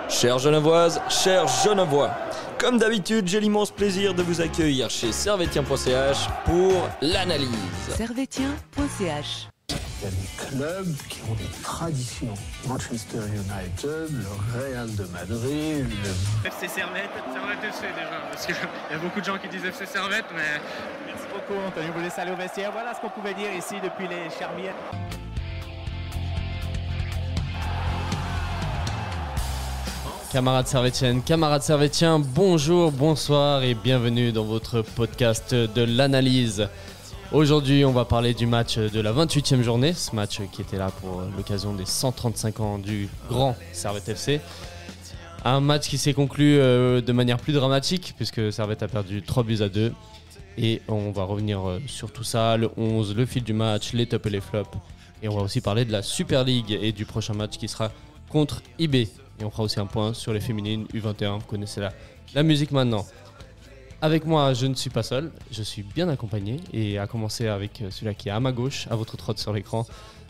Chères Genevoises, chers Genevois, comme d'habitude, j'ai l'immense plaisir de vous accueillir chez servetien.ch pour l'analyse. Servetien.ch. Il y a des clubs qui ont des traditions. Manchester United, le Real de Madrid, le... FC Servette FC déjà, parce qu'il y a beaucoup de gens qui disent FC Servette, mais... Merci beaucoup Anthony, vous laissez aller au vestiaire. Voilà ce qu'on pouvait dire ici depuis les Charmières. Camarades servétiennes, camarades servétiens, bonjour, bonsoir et bienvenue dans votre podcast de l'analyse. Aujourd'hui, on va parler du match de la 28e journée, ce match qui était là pour l'occasion des 135 ans du grand Servette FC. Un match qui s'est conclu de manière plus dramatique puisque Servette a perdu 3-2 et on va revenir sur tout ça, le 11, le fil du match, les tops et les flops. Et on va aussi parler de la Super League et du prochain match qui sera contre IB. Et on fera aussi un point sur les féminines U21, vous connaissez la musique maintenant. Avec moi, je ne suis pas seul, je suis bien accompagné. Et à commencer avec celui-là qui est à ma gauche, à votre droite sur l'écran,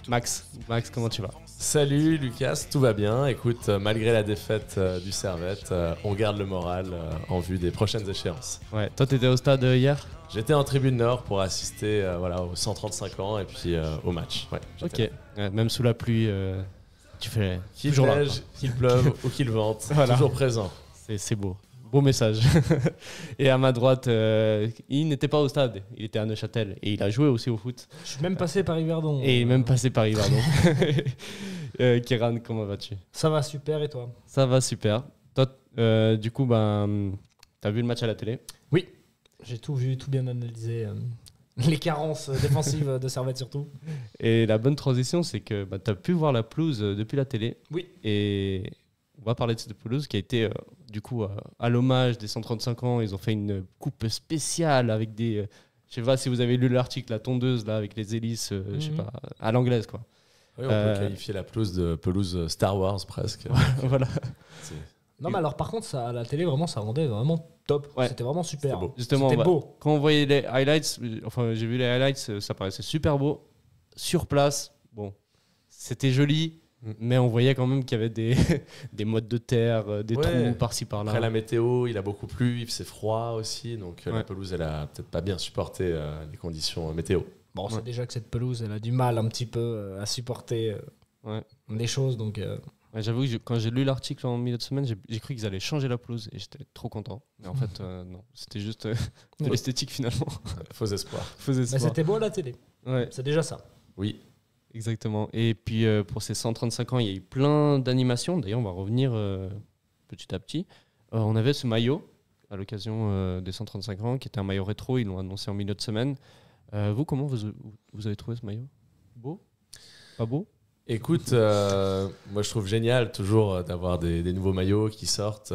Max. Max, comment tu vas ? Salut Lucas, tout va bien. Écoute, malgré la défaite du Servette, on garde le moral en vue des prochaines échéances. Ouais, toi t'étais au stade hier ? J'étais en tribune nord pour assister aux 135 ans et puis au match. Ouais, ok, ouais, même sous la pluie, tu fais qu'il toujours neige, là, qu'il pleuve ou qu'il vente, voilà. Toujours présent. C'est beau. Beau message. Et à ma droite, il n'était pas au stade, il était à Neuchâtel et il a joué aussi au foot. Je suis même passé par Yverdon. Et il est même passé par Yverdon. Kéran, comment vas-tu ? Ça va super et toi ? Ça va super. Toi, du coup, t'as vu le match à la télé ? Oui, j'ai tout vu, tout bien analysé. Les carences défensives de Servette surtout. Et la bonne transition, c'est que t'as pu voir la pelouse depuis la télé. Oui. Et on va parler de cette pelouse qui a été, du coup, à l'hommage des 135 ans. Ils ont fait une coupe spéciale avec des... je sais pas si vous avez lu l'article, la tondeuse là, avec les hélices, je sais pas, à l'anglaise quoi. Oui, on peut qualifier la pelouse de pelouse Star Wars presque. Voilà. Non mais alors par contre, ça, à la télé, vraiment, ça rendait vraiment top. Ouais. C'était vraiment super. C'était beau. Justement, c'était beau. Quand on voyait les highlights, enfin j'ai vu les highlights, ça paraissait super beau. Sur place, bon, c'était joli. Mais on voyait quand même qu'il y avait des mottes de terre, des trous par-ci par-là. Après la météo, il a beaucoup plu, il faisait froid aussi, donc la pelouse, elle a peut-être pas bien supporté les conditions météo. Bon, on sait déjà que cette pelouse, elle a du mal un petit peu à supporter les choses, donc... Ouais, j'avoue que quand j'ai lu l'article en milieu de semaine, j'ai cru qu'ils allaient changer la pelouse et j'étais trop content. Mais en fait, non, c'était juste de l'esthétique finalement. Faux espoir. Mais c'était beau à la télé. Ouais. C'est déjà ça. Oui. Exactement. Et puis pour ces 135 ans, il y a eu plein d'animations. D'ailleurs, on va revenir petit à petit. On avait ce maillot à l'occasion des 135 ans, qui était un maillot rétro. Ils l'ont annoncé en milieu de semaine. Vous, comment vous avez trouvé ce maillot ? Beau ? Pas beau ? Écoute, moi je trouve génial toujours d'avoir des nouveaux maillots qui sortent.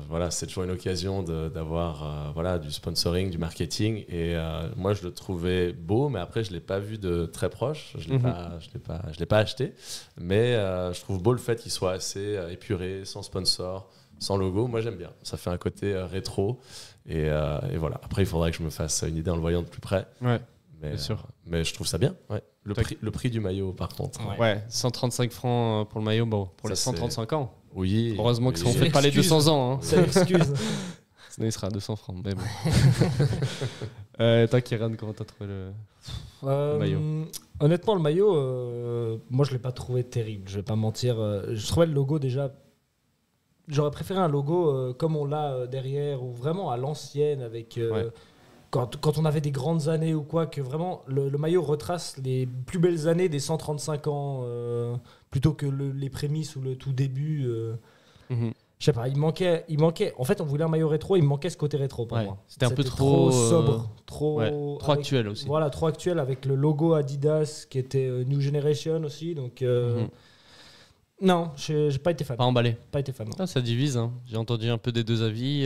Voilà, c'est toujours une occasion d'avoir du sponsoring, du marketing. Et moi je le trouvais beau, mais après je l'ai pas vu de très proche. Je l'ai pas acheté. Mais je trouve beau le fait qu'il soit assez épuré, sans sponsor, sans logo. Moi j'aime bien. Ça fait un côté rétro. Et voilà. Après il faudrait que je me fasse une idée en le voyant de plus près. Ouais. Mais, bien sûr. Mais je trouve ça bien. Ouais. Le prix du maillot, par contre. Ouais, 135 francs pour le maillot, bon, pour ça, les 135 ans. Oui. Heureusement que ça ne fait pas les 200 ans. Hein. C'est l'excuse. Sinon, il sera à 200 francs. Mais bon. Toi, Kéran, comment t'as trouvé le maillot ? Honnêtement, le maillot, moi, je ne l'ai pas trouvé terrible. Je ne vais pas mentir. Je trouvais le logo déjà... J'aurais préféré un logo comme on l'a derrière, ou vraiment à l'ancienne, avec... Quand on avait des grandes années ou quoi, que vraiment le maillot retrace les plus belles années des 135 ans plutôt que les prémices ou le tout début. Je sais pas, il manquait. En fait, on voulait un maillot rétro, il me manquait ce côté rétro pour moi. C'était un peu trop sobre, trop actuel aussi. Voilà, trop actuel avec le logo Adidas qui était New Generation aussi. Donc non, j'ai pas été fan. Pas emballé. Pas été fan. Ça divise. Hein. J'ai entendu un peu des deux avis.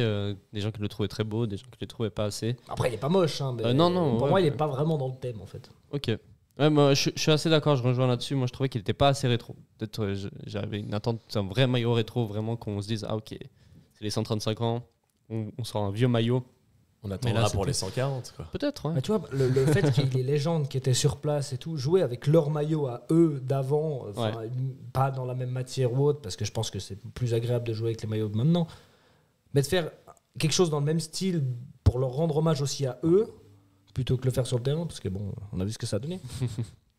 Des gens qui le trouvaient très beau, des gens qui le trouvaient pas assez. Après, il est pas moche. Hein, mais non. Pour moi, il est pas vraiment dans le thème en fait. Ok. Ouais, moi, je suis assez d'accord. Je rejoins là-dessus. Moi, je trouvais qu'il était pas assez rétro. Peut-être j'avais une attente d'un vrai maillot rétro, vraiment qu'on se dise ok, c'est les 135 ans, on sort un vieux maillot. On Mais attendra là, pour c'était- les 140, quoi. Peut-être, ouais. Bah, tu vois, le fait qu'il y ait les légendes qui étaient sur place et tout, jouer avec leur maillot à eux d'avant, pas dans la même matière ou autre, parce que je pense que c'est plus agréable de jouer avec les maillots de maintenant, mais de faire quelque chose dans le même style pour leur rendre hommage aussi à eux, plutôt que le faire sur le terrain, parce que bon, on a vu ce que ça a donné.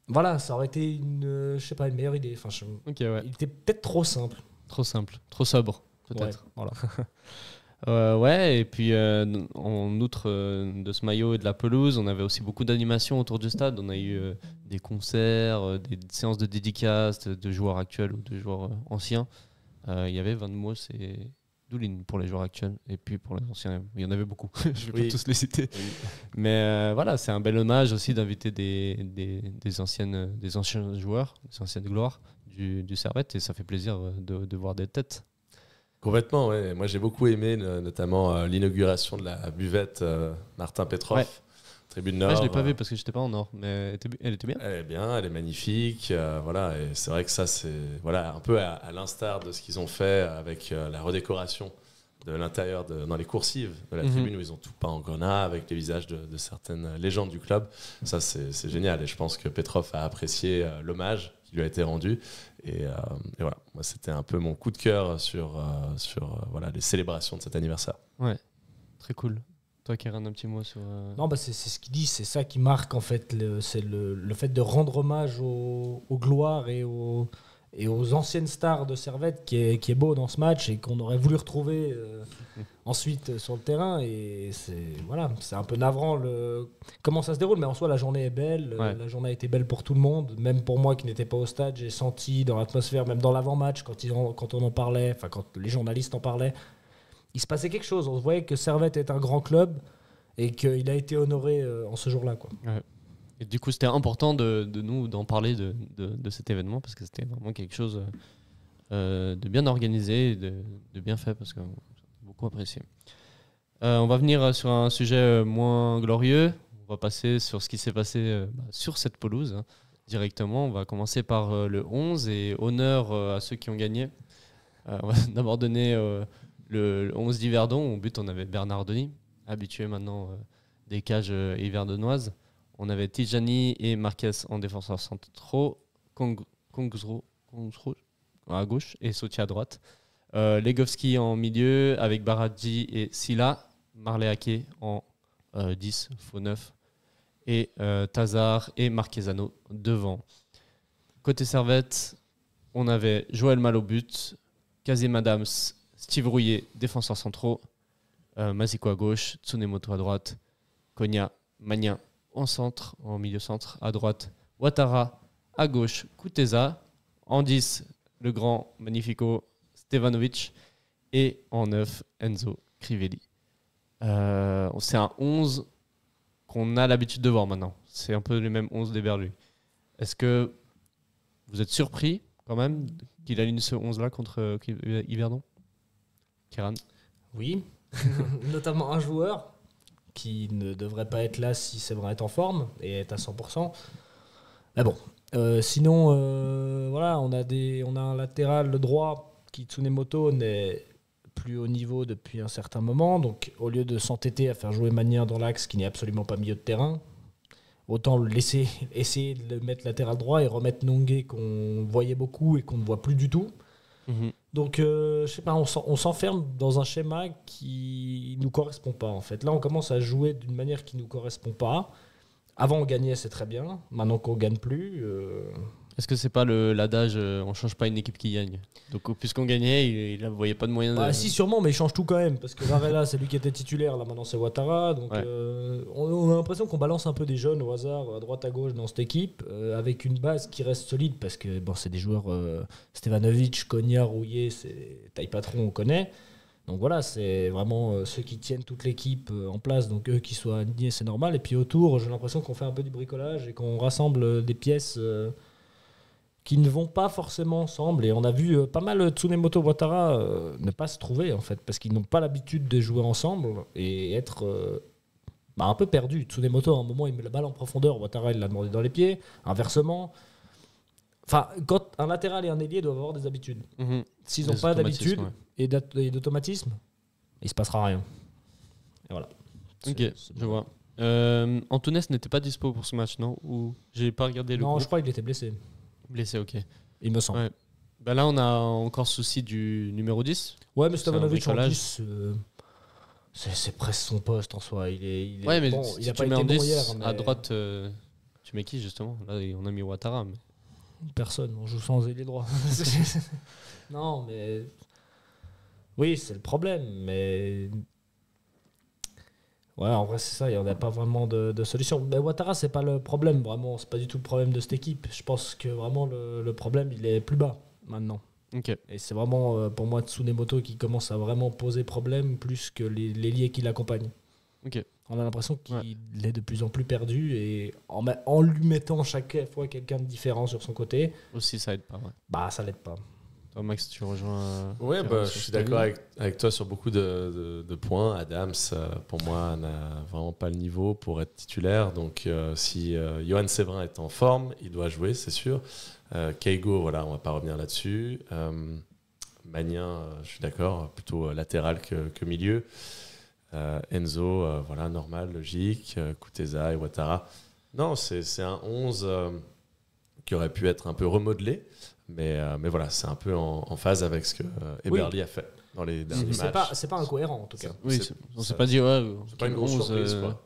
Voilà, ça aurait été une meilleure idée. Enfin, Ok, ouais. il était peut-être trop simple. Trop simple, trop sobre, peut-être. Ouais, voilà. Ouais, et puis en outre de ce maillot et de la pelouse, on avait aussi beaucoup d'animations autour du stade. On a eu des concerts, des séances de dédicaces de joueurs actuels ou de joueurs anciens. Il y avait Van Moos et Doulin pour les joueurs actuels, et puis pour les anciens, il y en avait beaucoup. Je vais pas tous les citer. Oui. Mais voilà, c'est un bel hommage aussi d'inviter des anciens joueurs, des anciennes gloires du Servette, et ça fait plaisir de voir des têtes. Complètement, ouais. Moi, j'ai beaucoup aimé notamment l'inauguration de la buvette Martin Petrov, Ouais. tribune Nord. Je l'ai pas vu parce que j'étais pas en or, mais elle était bien. Elle est bien, elle est magnifique. Voilà, et c'est vrai que ça, c'est un peu à l'instar de ce qu'ils ont fait avec la redécoration de l'intérieur dans les coursives de la tribune où ils ont tout peint en grenat avec les visages de certaines légendes du club. Ça, c'est génial. Et je pense que Petrov a apprécié l'hommage qui lui a été rendu. Et voilà, moi, c'était un peu mon coup de cœur sur les célébrations de cet anniversaire. Ouais, très cool. Toi, Kéran, un petit mot sur. Non, bah c'est ce qu'il dit, c'est ça qui marque en fait, c'est le fait de rendre hommage aux gloires et aux anciennes stars de Servette qui est beau dans ce match et qu'on aurait voulu retrouver ensuite sur le terrain. Et c'est un peu navrant comment ça se déroule, mais en soi la journée est belle, Ouais. la journée a été belle pour tout le monde, même pour moi qui n'étais pas au stade, j'ai senti dans l'atmosphère, même dans l'avant-match quand on en parlait, enfin quand les journalistes en parlaient, il se passait quelque chose, on voyait que Servette est un grand club et qu'il a été honoré en ce jour-là, quoi. Et du coup, c'était important de nous d'en parler de cet événement parce que c'était vraiment quelque chose de bien organisé et de bien fait parce qu'on a beaucoup apprécié. On va venir sur un sujet moins glorieux. On va passer sur ce qui s'est passé sur cette pelouse directement. On va commencer par le 11 et honneur à ceux qui ont gagné. On va d'abord donner le 11 d'Yverdon. Au but, on avait Bernard Denis, habitué maintenant des cages yverdonnoises. On avait Tijani et Marquez en défenseurs centraux, Kongsro à gauche et Soti à droite. Legowski en milieu avec Baradji et Silla. Marley Ake en 10, faux 9. Et Tazar et Marquezano devant. Côté Servette, on avait Joël Mal au but, Kazim Adams, Steve Rouillet, défenseurs centraux, Masiko à gauche, Tsunemoto à droite, Konya, Magnin en milieu centre, à droite, Ouattara, à gauche, Kuteza, en 10, le grand Magnifico, Stevanovic, et en 9, Enzo Crivelli. C'est un 11 qu'on a l'habitude de voir maintenant. C'est un peu le même 11 des Berlus. Est-ce que vous êtes surpris quand même qu'il aligne ce 11-là contre Yverdon? Kéran? Oui, notamment un joueur qui ne devrait pas être là si c'est vrai être en forme et être à 100%. Mais bon, sinon, voilà, on a un latéral droit qui, Tsunemoto, n'est plus haut niveau depuis un certain moment. Donc, au lieu de s'entêter à faire jouer Magnin dans l'axe, qui n'est absolument pas milieu de terrain, autant essayer de le mettre latéral droit et remettre Nongué qu'on voyait beaucoup et qu'on ne voit plus du tout. Donc, je sais pas, on s'enferme dans un schéma qui nous correspond pas, en fait. Là, on commence à jouer d'une manière qui nous correspond pas. Avant, on gagnait, c'est très bien. Maintenant qu'on gagne plus... Est-ce que c'est pas l'adage on change pas une équipe qui gagne? Donc, puisqu'on gagnait, il ne voyait pas de moyen de... Si, sûrement, mais il change tout quand même. Parce que Varela, c'est lui qui était titulaire. Là, maintenant, c'est Ouattara. Donc, Ouais. on a l'impression qu'on balance un peu des jeunes au hasard, à droite, à gauche, dans cette équipe, avec une base qui reste solide. Parce que bon, c'est des joueurs... Stevanovic, Konya, Rouillet, c'est taille patron, on connaît. Donc voilà, c'est vraiment ceux qui tiennent toute l'équipe en place. Donc eux qui soient alignés, c'est normal. Et puis autour, j'ai l'impression qu'on fait un peu du bricolage et qu'on rassemble des pièces... qui ne vont pas forcément ensemble. Et on a vu pas mal Tsunemoto Ouattara ne pas se trouver, en fait, parce qu'ils n'ont pas l'habitude de jouer ensemble et être un peu perdus. Tsunemoto, à un moment, il met la balle en profondeur. Ouattara, il l'a demandé dans les pieds. Inversement. Enfin, quand un latéral et un ailier doivent avoir des habitudes. S'ils n'ont Des pas automatismes, d'habitude et d'automatisme, il ne se passera rien. Et voilà. Ok, je vois. Antunes n'était pas dispo pour ce match, non? Ou j'ai pas regardé le Non, groupe. je crois qu'il était blessé. Blessé, ok. Il me semble. Ouais. Bah là, on a encore souci du numéro 10. Ouais, mais C'est un Stevanovic en bricolage. 10, c'est presque son poste en soi. Il est Ouais, mais bon, si il a tu pas mets été en bon 10, hier. Mais à droite, tu mets qui justement? Là, on a mis Ouattara. Mais... personne, on joue sans ailier droit. Non, mais. Oui, c'est le problème, mais. Ouais, en vrai, c'est ça, il n'y en a pas vraiment de solution. Mais Ouattara, c'est pas le problème, vraiment. C'est pas du tout le problème de cette équipe. Je pense que vraiment, le problème, il est plus bas maintenant. Ok. Et c'est vraiment, pour moi, Tsunemoto qui commence à vraiment poser problème plus que les liés qui l'accompagnent. Ok. On a l'impression qu'il est de plus en plus perdu et en lui mettant chaque fois quelqu'un de différent sur son côté, Aussi, ça aide pas. Ouais. bah ça l'aide pas. Toi, Max, tu rejoins. Ouais, Pierre, je sur suis ce d'accord avis. avec toi sur beaucoup de points. Adams, pour moi, n'a vraiment pas le niveau pour être titulaire. Donc, si Johan Séverin est en forme, il doit jouer, c'est sûr. Keigo, voilà, on va pas revenir là-dessus. Magnin, je suis d'accord, plutôt latéral que milieu. Enzo, voilà, normal, logique. Kuteza et Ouattara. Non, c'est un 11 qui aurait pu être un peu remodelé. Mais voilà, c'est un peu en phase avec ce que Eberly a fait dans les derniers matchs. C'est pas incohérent en tout cas. Oui, C'est- on s'est ça- pas dit, ouais, C'est pas une grosse 11, surprise, quoi.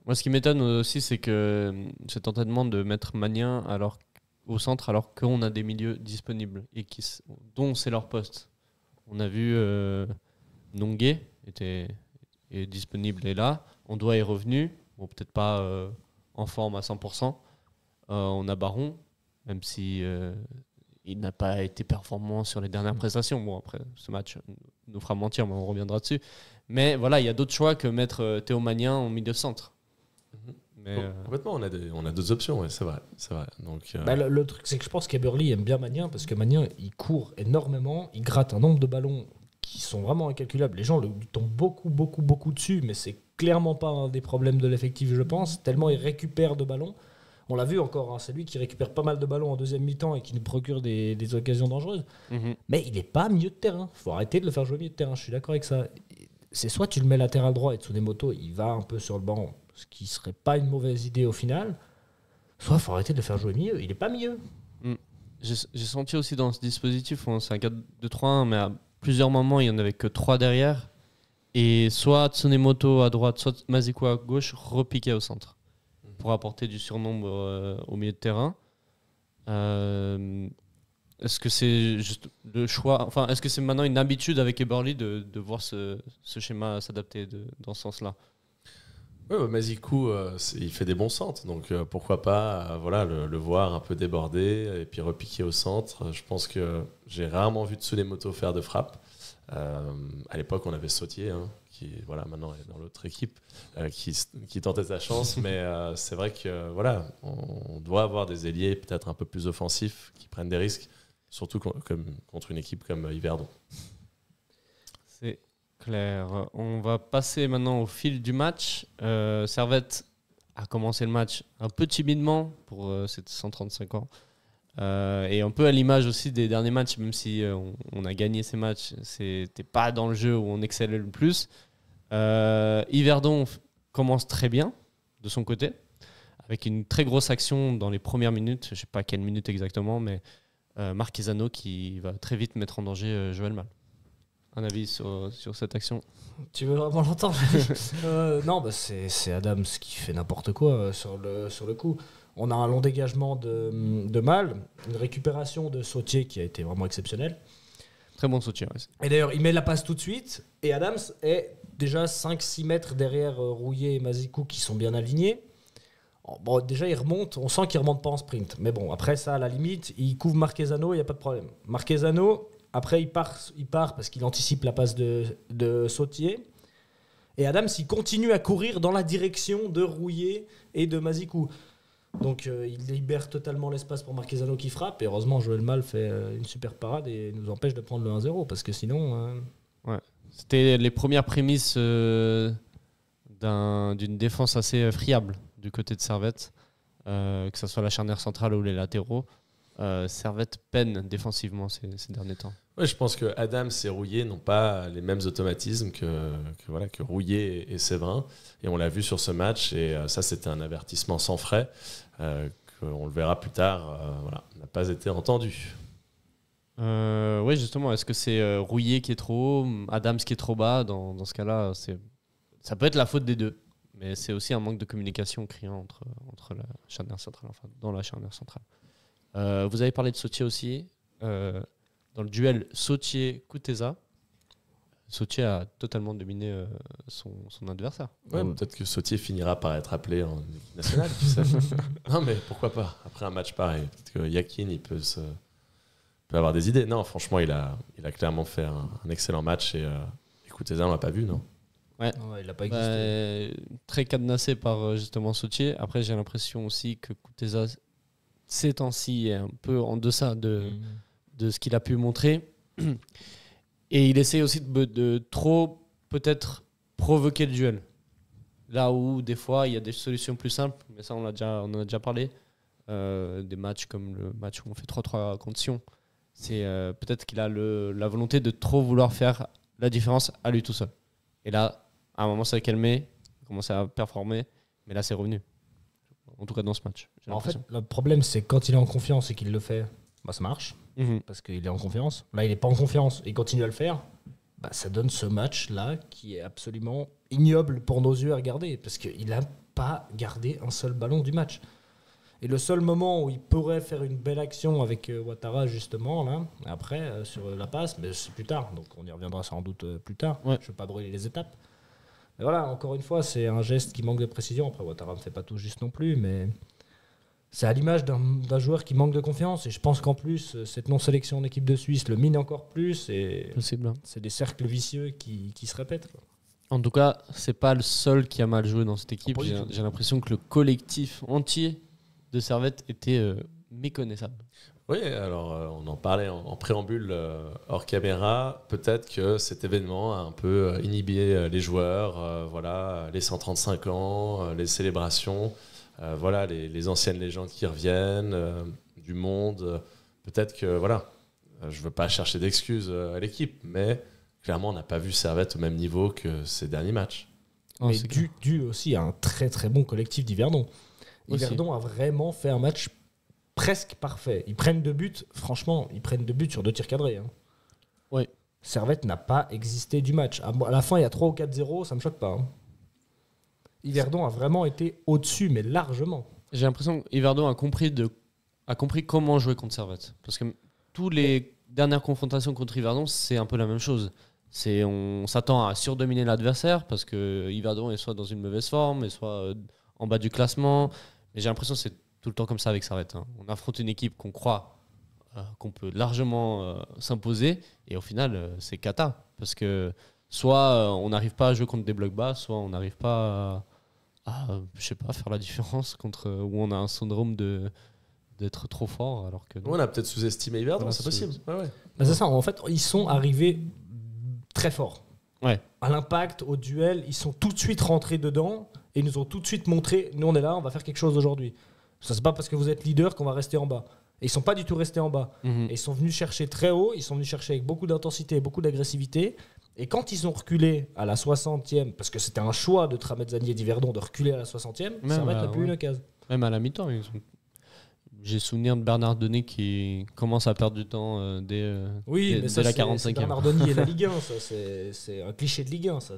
Moi, ce qui m'étonne aussi, c'est que cet entraînement de mettre Magnin au centre alors qu'on a des milieux disponibles et dont c'est leur poste. On a vu Nongué est disponible et là. On doit est revenu. Bon, peut-être pas en forme à 100%. On a Baron, même si il n'a pas été performant sur les dernières prestations. Bon, après, ce match nous fera mentir, mais on reviendra dessus. Mais voilà, il y a d'autres choix que mettre Théo Magnin en milieu de centre. Mais, Complètement, on a deux options, ouais, c'est vrai. Donc, Bah, le truc, c'est que je pense qu'Eberly aime bien Magnin parce que Magnin, il court énormément, il gratte un nombre de ballons qui sont vraiment incalculables. Les gens lui tombent beaucoup dessus, mais c'est clairement pas un des problèmes de l'effectif, je pense, tellement il récupère de ballons. On l'a vu encore, hein, c'est lui qui récupère pas mal de ballons en deuxième mi-temps et qui nous procure des occasions dangereuses. Mais il n'est pas milieu de terrain. Il faut arrêter de le faire jouer milieu de terrain, je suis d'accord avec ça. C'est soit tu le mets latéral droit et Tsunemoto, il va un peu sur le banc, ce qui serait pas une mauvaise idée au final, soit il faut arrêter de le faire jouer milieu. Il n'est pas milieu. j'ai senti aussi dans ce dispositif, c'est un 4-2-3-1, mais à plusieurs moments, il n'y en avait que 3 derrière. Et soit Tsunemoto à droite, soit Maziko à gauche, repiqué au centre pour apporter du surnombre au milieu de terrain. Est-ce que c'est juste le choix, enfin, est-ce que c'est maintenant une habitude avec Eberly de voir ce schéma s'adapter dans ce sens-là? Ouais, Mazikou, il fait des bons centres, donc pourquoi pas voilà, le voir un peu déborder et puis repiquer au centre. Je pense que j'ai rarement vu Tsunemoto faire de frappe. À l'époque, on avait Sautier, hein, qui voilà, maintenant est dans l'autre équipe, qui tentait sa chance, mais c'est vrai que voilà, on doit avoir des ailiers peut-être un peu plus offensifs qui prennent des risques, surtout contre une équipe comme Yverdon. C'est clair. On va passer maintenant au fil du match. Servette a commencé le match un peu timidement pour ses 135 ans. Et un peu à l'image aussi des derniers matchs, même si on a gagné ces matchs, c'était pas dans le jeu où on excellait le plus. Yverdon commence très bien de son côté, avec une très grosse action dans les premières minutes, je sais pas quelle minute exactement, mais Marquezano qui va très vite mettre en danger Joël Mal. Un avis sur cette action? Tu veux vraiment l'entendre? Non, bah c'est Adams qui fait n'importe quoi sur le coup. On a un long dégagement de Mal, une récupération de Sautier qui a été vraiment exceptionnelle. Très bon soutien. Ouais. Et d'ailleurs, il met la passe tout de suite. Et Adams est déjà 5-6 mètres derrière Rouillet et Mazikou qui sont bien alignés. Bon, déjà, il remonte. On sent qu'il ne remonte pas en sprint. Mais bon, après ça, à la limite, il couvre Marquezano, il n'y a pas de problème. Marquezano, après, il part parce qu'il anticipe la passe de Sautier. Et Adams, il continue à courir dans la direction de Rouillet et de Mazikou. Donc il libère totalement l'espace pour Marquezano qui frappe. Et heureusement, Joël Mal fait une super parade et nous empêche de prendre le 1-0. Parce que sinon... Ouais. C'était les premières prémices d'une défense assez friable du côté de Servette. Que ce soit la charnière centrale ou les latéraux. Servette peine défensivement ces derniers temps. Ouais, je pense que Adams et Rouillet n'ont pas les mêmes automatismes que Rouillet et Séverin. Et on l'a vu sur ce match. Et ça, c'était un avertissement sans frais. Qu'on le verra plus tard. N'a pas été entendu. Oui, justement, est-ce que c'est Rouillet qui est trop haut, Adams qui est trop bas? Dans ce cas-là, ça peut être la faute des deux. Mais c'est aussi un manque de communication criant entre la charnière centrale, enfin, dans la charnière centrale. Vous avez parlé de Sautier aussi. Dans le duel Sautier-Kuteza, Sautier a totalement dominé son adversaire. Ouais, peut-être que Sautier finira par être appelé en équipe nationale, tu sais. Non, mais pourquoi pas? Après un match pareil, peut-être que Yakin, il peut avoir des idées. Non, franchement, il a clairement fait un excellent match et Kuteza, on l'a pas vu, non? Ouais, il n'a pas existé. Très cadenassé par justement Sautier. Après, j'ai l'impression aussi que Kuteza, ces temps-ci, est un peu en deçà de ce qu'il a pu montrer. Et il essaie aussi de trop, peut-être, provoquer le duel. Là où, des fois, il y a des solutions plus simples, mais ça, on en a déjà parlé. Des matchs comme le match où on fait 3-3 contre Sion. C'est peut-être qu'il a la volonté de trop vouloir faire la différence à lui tout seul. Et là, à un moment, ça s'est calmé, il a commencé à performer, mais là, c'est revenu. En tout cas, dans ce match. En fait, le problème, c'est quand il est en confiance et qu'il le fait, ça marche. Parce qu'il est en confiance. Là, il n'est pas en confiance et il continue à le faire. Ça donne ce match-là qui est absolument ignoble pour nos yeux à regarder. Parce qu'il n'a pas gardé un seul ballon du match. Et le seul moment où il pourrait faire une belle action avec Ouattara, justement, là, après, sur la passe, mais c'est plus tard. Donc, on y reviendra sans doute plus tard. Ouais. Je ne veux pas brûler les étapes. Mais voilà, encore une fois, c'est un geste qui manque de précision. Après, Ouattara ne fait pas tout juste non plus, mais c'est à l'image d'un joueur qui manque de confiance. Et je pense qu'en plus, cette non-sélection en équipe de Suisse le mine encore plus. Et possible. C'est des cercles vicieux qui se répètent, quoi. En tout cas, c'est pas le seul qui a mal joué dans cette équipe. Oh, J'ai l'impression que le collectif entier de Servette était méconnaissable. Oui, alors on en parlait en préambule hors caméra. Peut-être que cet événement a un peu inhibé les joueurs. Les 135 ans, les célébrations, les anciennes légendes qui reviennent, du monde. Peut-être que, je ne veux pas chercher d'excuses à l'équipe, mais clairement, on n'a pas vu Servette au même niveau que ces derniers matchs. Mais dû aussi à un très très bon collectif d'Yverdon. Yverdon a vraiment fait un match presque parfait. Ils prennent 2 buts, franchement, sur 2 tirs cadrés. Oui. Servette n'a pas existé du match. À la fin, il y a 3 ou 4-0, ça me choque pas. Yverdon a vraiment été au-dessus, mais largement. J'ai l'impression qu'Yverdon a compris comment jouer contre Servette. Parce que tous les dernières confrontations contre Yverdon, c'est un peu la même chose. On s'attend à surdominer l'adversaire parce que Yverdon est soit dans une mauvaise forme, et soit en bas du classement. Mais j'ai l'impression que c'est tout le temps comme ça avec Servette. On affronte une équipe qu'on croit qu'on peut largement s'imposer, et au final, c'est cata. Parce que soit on n'arrive pas à jouer contre des blocs bas, soit on n'arrive pas à faire la différence où on a un syndrome d'être trop fort. Alors que on a peut-être sous-estimé Yverdon, c'est possible. Ouais. C'est ça, en fait, ils sont arrivés très forts. Ouais. À l'impact, au duel, ils sont tout de suite rentrés dedans et ils nous ont tout de suite montré, nous on est là, on va faire quelque chose aujourd'hui. Ça, c'est pas parce que vous êtes leader qu'on va rester en bas. Et ils sont pas du tout restés en bas. Et ils sont venus chercher très haut, ils sont venus chercher avec beaucoup d'intensité, beaucoup d'agressivité. Et quand ils ont reculé à la 60e, parce que c'était un choix de Tramezzani et d'Yverdon de reculer à la 60e, ça va être plus une occasion. Même à la mi-temps, j'ai souvenir de Bernard Denis qui commence à perdre du temps dès la 45e. Bernard Denis et la Ligue 1, ça, c'est un cliché de Ligue 1. Ça,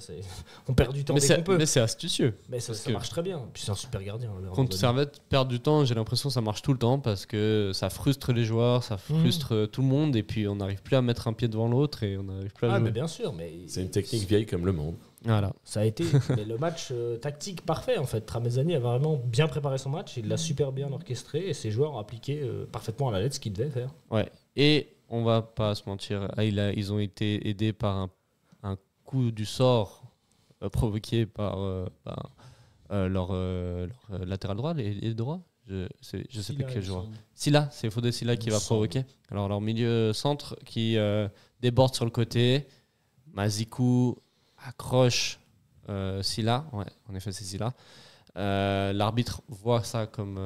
on perd du temps dès qu'on peut. Mais c'est astucieux. Mais ça marche très bien. Puis c'est un super gardien. Contre Servette, perdre du temps, j'ai l'impression que ça marche tout le temps parce que ça frustre les joueurs, ça frustre tout le monde, et puis on n'arrive plus à mettre un pied devant l'autre et on n'arrive plus à jouer. Mais bien sûr. C'est une technique vieille comme le monde. Voilà. Ça a été le match tactique parfait en fait. Tramezzani a vraiment bien préparé son match, il l'a super bien orchestré et ses joueurs ont appliqué parfaitement à la lettre ce qu'ils devaient faire. Ouais. Et on va pas se mentir, ils ont été aidés par un coup du sort provoqué par leur latéral droit et droit. Je sais plus quel joueur. Silla, c'est Fodé Silla qui va provoquer. Alors leur milieu centre qui déborde sur le côté. Mazikou accroche Silla. Ouais, en effet, c'est Silla. L'arbitre voit ça comme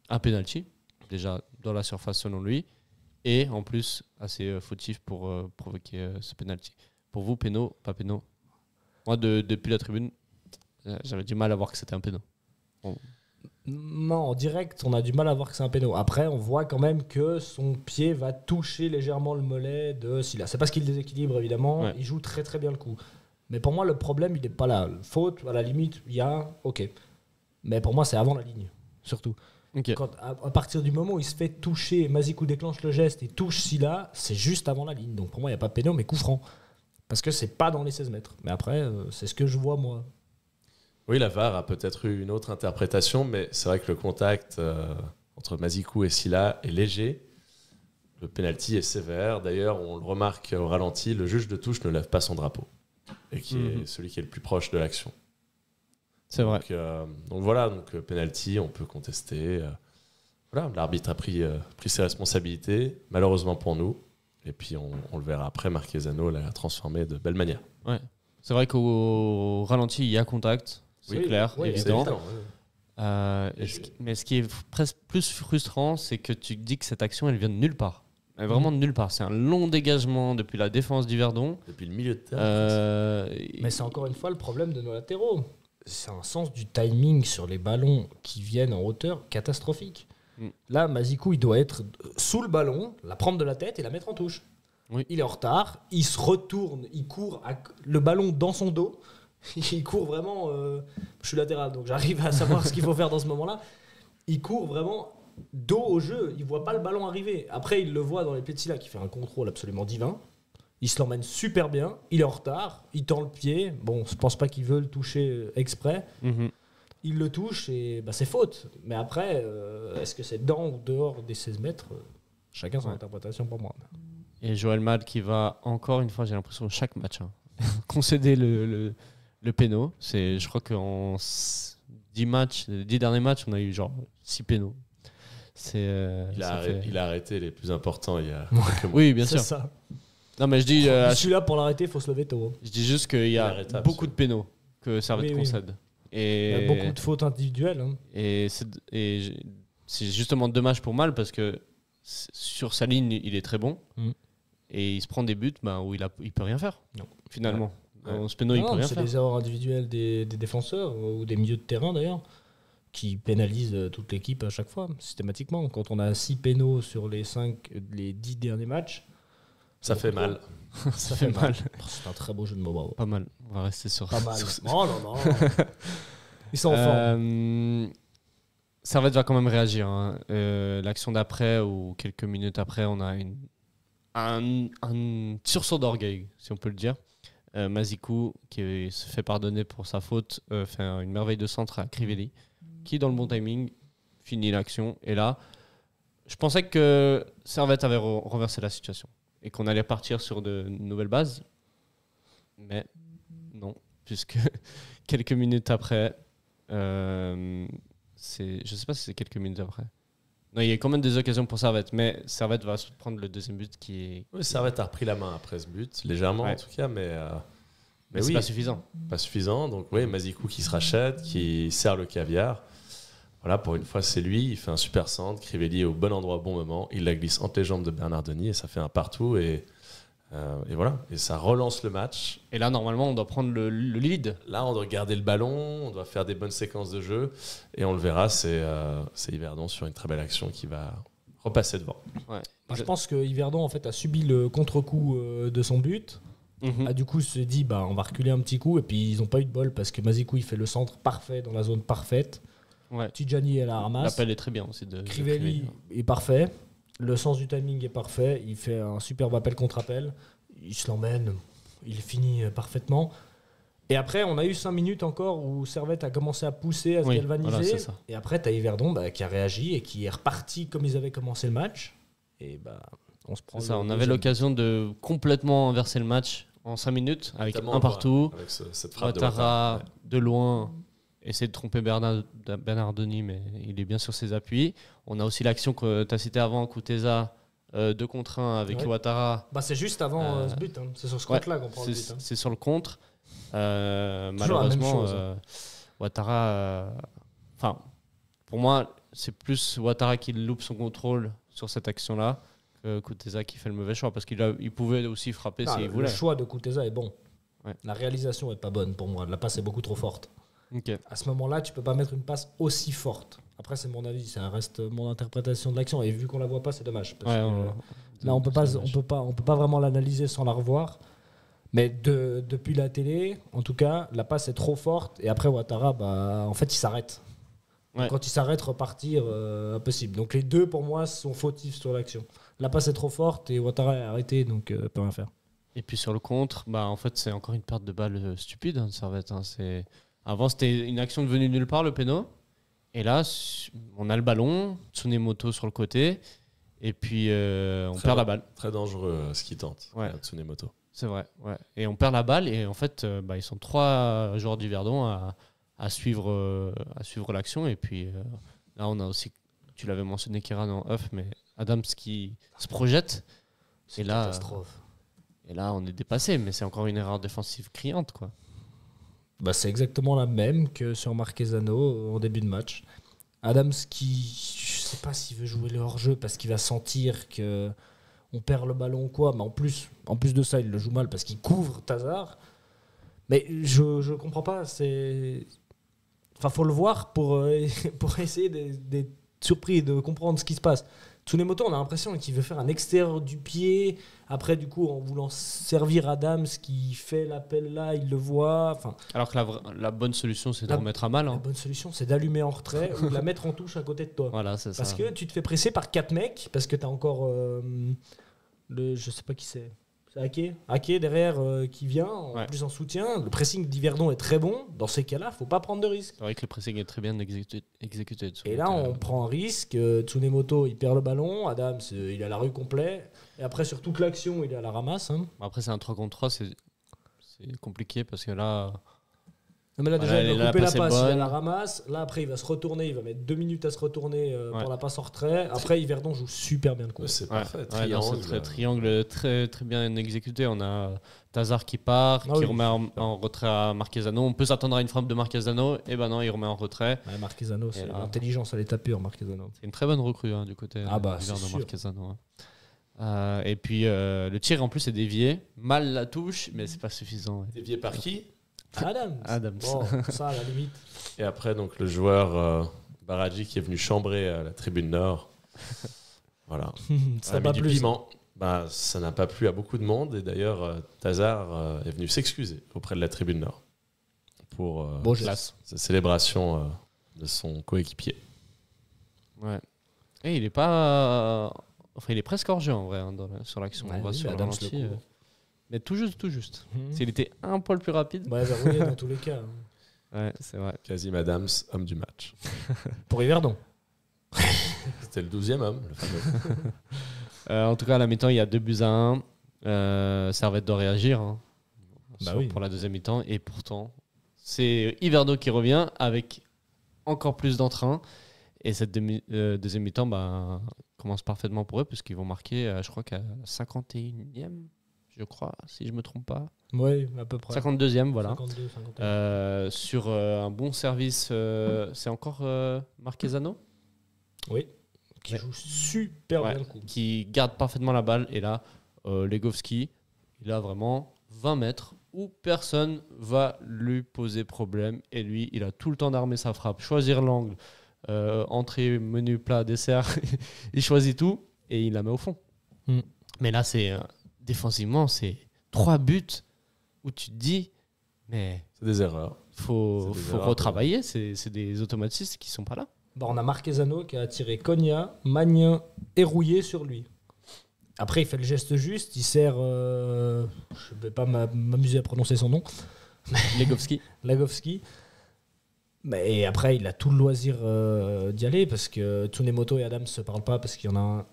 un penalty. déjà dans la surface selon lui, et en plus assez fautif pour provoquer ce penalty. Pour vous, péno, pas péno? Moi, depuis la tribune, j'avais du mal à voir que c'était un péno. Bon. Non, en direct, on a du mal à voir que c'est un péno. Après, on voit quand même que son pied va toucher légèrement le mollet de Sylla. C'est parce qu'il déséquilibre, évidemment. Ouais. Il joue très très bien le coup. Mais pour moi, le problème, il n'est pas là. Faute, à la limite, il y a... Ok. Mais pour moi, c'est avant la ligne, surtout. Ok. À partir du moment où il se fait toucher, Mazikou déclenche le geste et touche Sylla, c'est juste avant la ligne. Donc pour moi, il n'y a pas péno, mais coup franc. Parce que c'est pas dans les 16 mètres. Mais après, c'est ce que je vois, moi. Oui, la VAR a peut-être eu une autre interprétation, mais c'est vrai que le contact entre Mazikou et Sylla est léger. Le penalty est sévère. D'ailleurs, on le remarque au ralenti, le juge de touche ne lève pas son drapeau, et qui est celui qui est le plus proche de l'action. C'est vrai. Donc voilà, penalty, on peut contester. Voilà, l'arbitre a pris ses responsabilités, malheureusement pour nous. Et puis on le verra après, Marquezano l'a transformé de belle manière. Ouais. C'est vrai qu'au ralenti, il y a contact. C'est clair, oui, évident. Ouais. Mais ce qui est presque plus frustrant, c'est que tu dis que cette action, elle vient de nulle part. Elle vient vraiment de nulle part. C'est un long dégagement depuis la défense d'Yverdon. Depuis le milieu de terrain. Mais c'est encore une fois le problème de nos latéraux. C'est un sens du timing sur les ballons qui viennent en hauteur catastrophique. Là, Mazikou, il doit être sous le ballon, la prendre de la tête et la mettre en touche. Oui. Il est en retard, il se retourne, il court le ballon dans son dos. Il court vraiment... je suis latéral, donc j'arrive à savoir ce qu'il faut faire dans ce moment-là. Il court vraiment dos au jeu, il voit pas le ballon arriver. Après, il le voit dans les pieds de Sylla qui fait un contrôle absolument divin. Il se l'emmène super bien, il est en retard, il tend le pied. Bon, je pense pas qu'il veut le toucher exprès. Il le touche et c'est faute. Mais après, est-ce que c'est dans ou dehors des 16 mètres Chacun son interprétation pour moi. Et Joël Mad qui va encore une fois, j'ai l'impression, chaque match, concéder le péno. Je crois qu'en 10 matchs, les 10 derniers matchs, on a eu genre 6 pénos. Il a arrêté les plus importants il y a quelques mois. Oui, bien C'est sûr. ça. Non, mais je dis, Celui-là, pour l'arrêter, il faut se lever tôt. je dis juste qu'il y a beaucoup de pénos que Servette concède. Et il y a beaucoup de fautes individuelles. Et c'est justement dommage pour Mal parce que sur sa ligne, il est très bon. Et il se prend des buts où il peut rien faire, finalement. Dans ce péno, il peut rien c'est faire. des erreurs individuelles des défenseurs ou des milieux de terrain d'ailleurs qui pénalisent toute l'équipe à chaque fois, systématiquement. Quand on a 6 pénaux sur les 10 derniers matchs, ça fait mal. Ça fait mal. C'est un très beau jeu de mots, bravo. Pas mal. On va rester sur Pas mal. sur- Non. Ils sont en forme. Servette va quand même réagir. L'action d'après ou quelques minutes après, on a un sursaut d'orgueil, si on peut le dire. Mazikou, qui se fait pardonner pour sa faute, fait une merveille de centre à Crivelli, qui, dans le bon timing, finit l'action. Et là, je pensais que Servette avait renversé la situation et qu'on allait partir sur de nouvelles bases. Mais non, puisque quelques minutes après, je ne sais pas si c'est quelques minutes après. Non, il y a quand même des occasions pour Servette, mais Servette va se prendre le deuxième but qui est... Oui, Servette a repris la main après ce but, légèrement en tout cas, mais c'est oui, pas suffisant. Pas suffisant. Donc oui, Mazikou qui se rachète, qui sert le caviar. Voilà, pour une fois, c'est lui. Il fait un super centre. Crivelli est au bon endroit, au bon moment. Il la glisse entre les jambes de Bernardoni et ça fait un partout. Et voilà. Et ça relance le match. Et là, normalement, on doit prendre le lead. Là, on doit garder le ballon. On doit faire des bonnes séquences de jeu. Et on le verra, c'est Yverdon sur une très belle action qui va repasser devant. Ouais. Je pense que Yverdon en fait, a subi le contre-coup de son but. Du coup, se dit on va reculer un petit coup. Et puis, ils n'ont pas eu de bol parce que Mazikou il fait le centre parfait dans la zone parfaite. Ouais. Tidjani est la ramasse. L'appel est très bien aussi de Crivelli est parfait. Le sens du timing est parfait. Il fait un superbe appel contre appel. Il se l'emmène. Il finit parfaitement. Et après, on a eu 5 minutes encore où Servette a commencé à pousser, à se galvaniser. Voilà, c'est ça. Et après, tu as Yverdon qui a réagi et qui est reparti comme ils avaient commencé le match. Et on se prend. C'est ça, on avait l'occasion de complètement inverser le match en 5 minutes avec Notamment, un partout. avec cette frappe Ouattara de loin essaie de tromper Bernardoni, mais il est bien sur ses appuis. On a aussi l'action que tu as citée avant, Kuteza, 2 contre 1 avec Ouattara. C'est juste avant ce but. C'est sur ce compte-là qu'on prend le but. C'est sur le contre. Malheureusement, Ouattara... pour moi, c'est plus Ouattara qui loupe son contrôle sur cette action-là que Kuteza qui fait le mauvais choix parce il pouvait aussi frapper s'il Le voulait. choix de Kuteza est bon. Ouais. La réalisation est pas bonne pour moi. La passe est beaucoup trop forte. Ok. À ce moment-là, tu peux pas mettre une passe aussi forte. Après, c'est mon avis, ça reste mon interprétation de l'action. Et vu qu'on la voit pas, c'est dommage. Parce que, là, on peut pas vraiment l'analyser sans la revoir. Mais depuis la télé, en tout cas, la passe est trop forte. Et après, Ouattara, en fait, il s'arrête. Ouais. Quand il s'arrête, repartir, impossible. Donc les deux, pour moi, sont fautifs sur l'action. La passe est trop forte et Ouattara est arrêté, donc peut rien faire. Et puis sur le contre, en fait, c'est encore une perte de balle stupide, de Servette. Avant, c'était une action devenue nulle part, le péno. Et là, on a le ballon, Tsunemoto sur le côté, et puis on perd la balle. Très dangereux ce qu'il tente, Tsunemoto. C'est vrai, ouais. Et on perd la balle, et en fait, ils sont 3 joueurs du Verdon à suivre l'action. Et puis là, on a aussi, tu l'avais mentionné, Kéran en off, mais Adams qui se projette. C'est et une là, catastrophe. Et là, on est dépassé, mais c'est encore une erreur défensive criante, quoi. C'est exactement la même que sur Marquezano en début de match. Adams qui, je sais pas s'il veut jouer le hors-jeu parce qu'il va sentir que on perd le ballon ou quoi, mais en plus de ça, il le joue mal parce qu'il couvre Tazar. Mais je comprends pas, faut le voir pour essayer d'être surpris et de comprendre ce qui se passe. Tsunemoto, on a l'impression qu'il veut faire un extérieur du pied. Après, du coup, en voulant servir Adams qui fait l'appel là, il le voit. Alors que la bonne solution, c'est de remettre à mal. La bonne solution, c'est d'allumer en retrait ou de la mettre en touche à côté de toi. Voilà, c'est ça. Parce que tu te fais presser par 4 mecs, parce que tu as encore je sais pas qui c'est. C'est Ake derrière qui vient, en plus en soutien. Le pressing d'Yverdon est très bon. Dans ces cas-là, faut pas prendre de risque. C'est vrai que le pressing est très bien exécuté. Et là, on prend un risque. Tsunemoto, il perd le ballon. Adams, il a la rue complète. Et après, sur toute l'action, il est à la ramasse. Après, c'est un 3 contre 3. C'est compliqué parce que là... Non, mais là, déjà, il va couper la passe, bonne. il a la ramasse. Là, après, il va se retourner. Il va mettre 2 minutes à se retourner pour la passe en retrait. Après, Yverdon joue super bien le coup. C'est parfait. Triangle très, très bien exécuté. On a Tazar qui part, qui remet en retrait à Marquezano. On peut s'attendre à une frappe de Marquezano. Et non, il remet en retrait. Marquezano, c'est l'intelligence à l'état pur, Marquezano. C'est une très bonne recrue du côté du Verdon, Marquezano. Et puis, le tir, en plus, est dévié. Mal la touche, mais c'est pas suffisant. Dévié par qui ? Adams. Bon, ça, à la limite. Et après, donc, le joueur Baradji qui est venu chambrer à la tribune nord. Voilà. Ça n'a pas plu. Piment. Ça n'a pas plu à beaucoup de monde. Et d'ailleurs, Tazar est venu s'excuser auprès de la tribune nord pour sa célébration de son coéquipier. Ouais. Et il est pas... il est presque hors jeu en vrai sur l'action. On va sur le ralenti. Mais tout juste. S'il était un poil plus rapide. Verrouillé dans tous les cas. Ouais, c'est vrai. Kazim Adams, homme du match. Pour Yverdon. C'était le 12e homme, le fameux. En tout cas, à la mi-temps, il y a 2-1. Servette doit réagir pour la deuxième mi-temps. Et pourtant, c'est Yverdon qui revient avec encore plus d'entrain. Et cette deuxième mi-temps commence parfaitement pour eux, puisqu'ils vont marquer, je crois qu'à la 51e. Je crois, si je ne me trompe pas. Oui, à peu près. 52e, voilà. 52, 51. Sur un bon service, c'est encore Marquezano ? Oui, qui joue super bien le coup. Qui garde parfaitement la balle. Et là, Legowski, il a vraiment 20 mètres où personne va lui poser problème. Et lui, il a tout le temps d'armer sa frappe, choisir l'angle, entrée, menu, plat, dessert. Il choisit tout et il la met au fond. Mais là, c'est... défensivement, c'est 3 buts où tu te dis, mais c'est des erreurs. Faut retravailler. C'est des automatismes qui sont pas là. On a Marquezano qui a tiré Cogna, Magnin et Rouillé sur lui. Après, il fait le geste juste. Il sert, je vais pas m'amuser à prononcer son nom. Legowski. Mais après, il a tout le loisir d'y aller parce que Tsunemoto et Adams ne se parlent pas parce qu'il y en a un.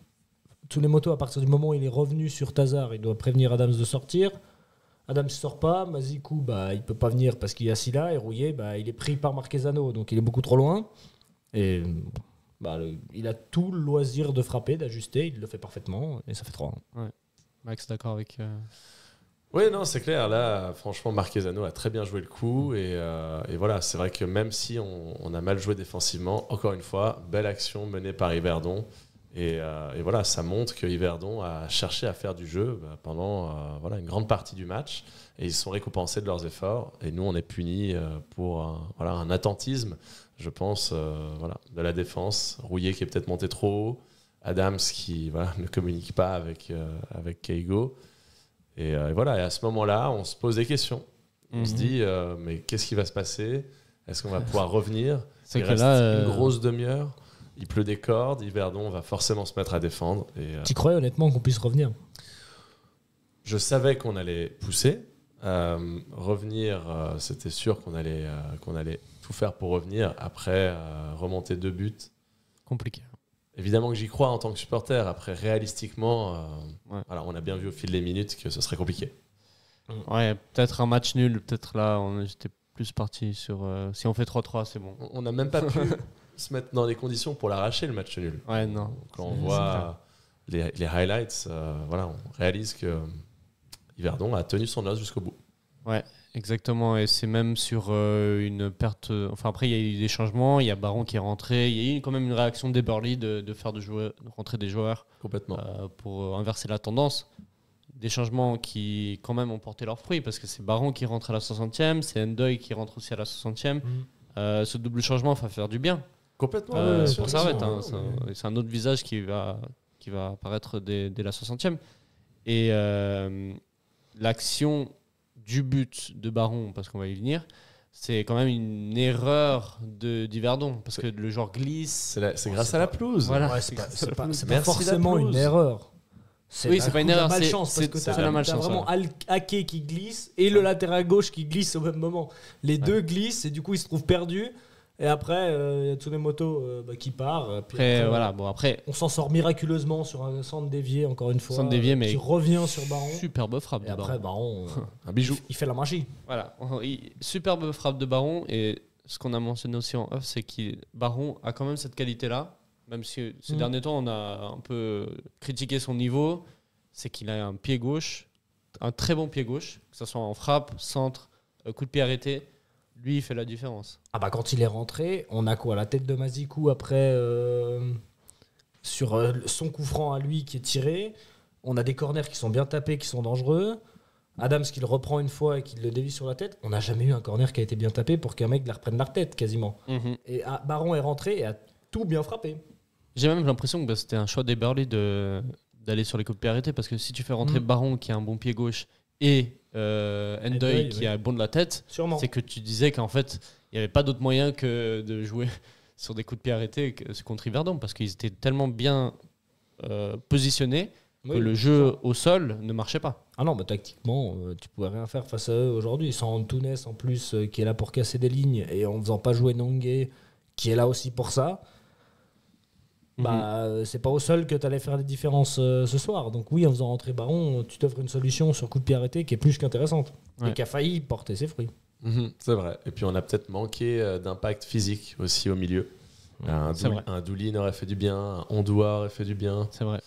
Tsunemoto, à partir du moment où il est revenu sur Tazar, il doit prévenir Adams de sortir. Adams ne sort pas. Mazikou, il ne peut pas venir parce qu'il y a Silla. Et Rouillé, il est pris par Marquezano, donc il est beaucoup trop loin. Et il a tout le loisir de frapper, d'ajuster. Il le fait parfaitement et ça fait 3. Ouais. Max, d'accord avec... Oui, non, c'est clair. Là, franchement, Marquezano a très bien joué le coup. Et voilà, c'est vrai que même si on a mal joué défensivement, encore une fois, belle action menée par Yverdon. Et voilà, ça montre que Yverdon a cherché à faire du jeu pendant une grande partie du match. Et ils sont récompensés de leurs efforts. Et nous, on est punis pour un attentisme, je pense, de la défense. Rouillet qui est peut-être monté trop haut. Adams qui ne communique pas avec Keigo. Et voilà, et à ce moment-là, on se pose des questions. On se dit, mais qu'est-ce qui va se passer ? Est-ce qu'on va pouvoir revenir ? Il reste une grosse demi-heure. Il pleut des cordes. Yverdon va forcément se mettre à défendre. Tu croyais honnêtement qu'on puisse revenir ? Je savais qu'on allait pousser. Revenir, c'était sûr qu'on allait tout faire pour revenir. Après, remonter 2 buts. Compliqué. Évidemment que j'y crois en tant que supporter. Après, réalistiquement, on a bien vu au fil des minutes que ce serait compliqué. Ouais, peut-être un match nul. Peut-être là, j'étais plus parti sur... si on fait 3-3, c'est bon. On n'a même pas pu se mettre dans les conditions pour l'arracher, le match nul. Ouais, non. Quand on voit les highlights, on réalise que Yverdon a tenu son os jusqu'au bout. Ouais, exactement. Et c'est même sur une perte... Enfin, après, il y a eu des changements. Il y a Baron qui est rentré. Il y a eu quand même une réaction d'Eberly de faire de rentrer des joueurs. Complètement. Pour inverser la tendance. Des changements qui, quand même, ont porté leurs fruits. Parce que c'est Baron qui rentre à la 60e. C'est Ndoye qui rentre aussi à la 60e. Ce double changement va faire du bien. Complètement. Pour Servette. C'est un autre visage qui va apparaître dès la 60e. Et l'action du but de Baron, parce qu'on va y venir, c'est quand même une erreur d'Yverdon, parce que le joueur glisse. C'est grâce à la pelouse. Voilà. Ouais, c'est pas forcément une erreur. C'est pas une erreur, c'est malchance, parce que t'as vraiment Ake qui glisse et le latéral gauche qui glisse au même moment. Les deux glissent et du coup ils se trouvent perdus. Et après, il y a Tsunemoto qui part. Après, on s'en sort miraculeusement sur un centre dévié, encore une fois. Centre dévié, mais qui revient sur Baron. Superbe frappe. Et après, Baron, un bijou. Il fait la magie. Voilà, superbe frappe de Baron. Et ce qu'on a mentionné aussi en off, c'est que Baron a quand même cette qualité-là. Même si ces derniers temps, on a un peu critiqué son niveau. C'est qu'il a un pied gauche, un très bon pied gauche, que ce soit en frappe, centre, coup de pied arrêté. Lui, il fait la différence. Quand il est rentré, on a quoi ? La tête de Mazikou après sur son coup franc à lui qui est tiré. On a des corners qui sont bien tapés, qui sont dangereux. Adams qui le reprend une fois et qui le dévie sur la tête. On n'a jamais eu un corner qui a été bien tapé pour qu'un mec la reprenne la tête quasiment. Et Baron est rentré et a tout bien frappé. J'ai même l'impression que c'était un choix d'Eberly d'aller sur les coups de pied arrêtés, parce que si tu fais rentrer Baron qui a un bon pied gauche et Ndoye qui a bon de la tête, c'est que tu disais qu'en fait il n'y avait pas d'autre moyen que de jouer sur des coups de pied arrêtés contre Yverdon, parce qu'ils étaient tellement bien positionnés que le jeu au sol ne marchait pas. Ah non, tactiquement tu pouvais rien faire face à eux aujourd'hui, sans Antunes en plus qui est là pour casser des lignes, et en faisant pas jouer Nongué qui est là aussi pour ça. C'est pas au sol que tu allais faire les différences ce soir. Donc oui, en faisant rentrer Baron, tu t'offres une solution sur coup de pied arrêté qui est plus qu'intéressante et qui a failli porter ses fruits. C'est vrai. Et puis on a peut-être manqué d'impact physique aussi au milieu. Un Doulin aurait fait du bien, un Ondoa aurait fait du bien. C'est vrai.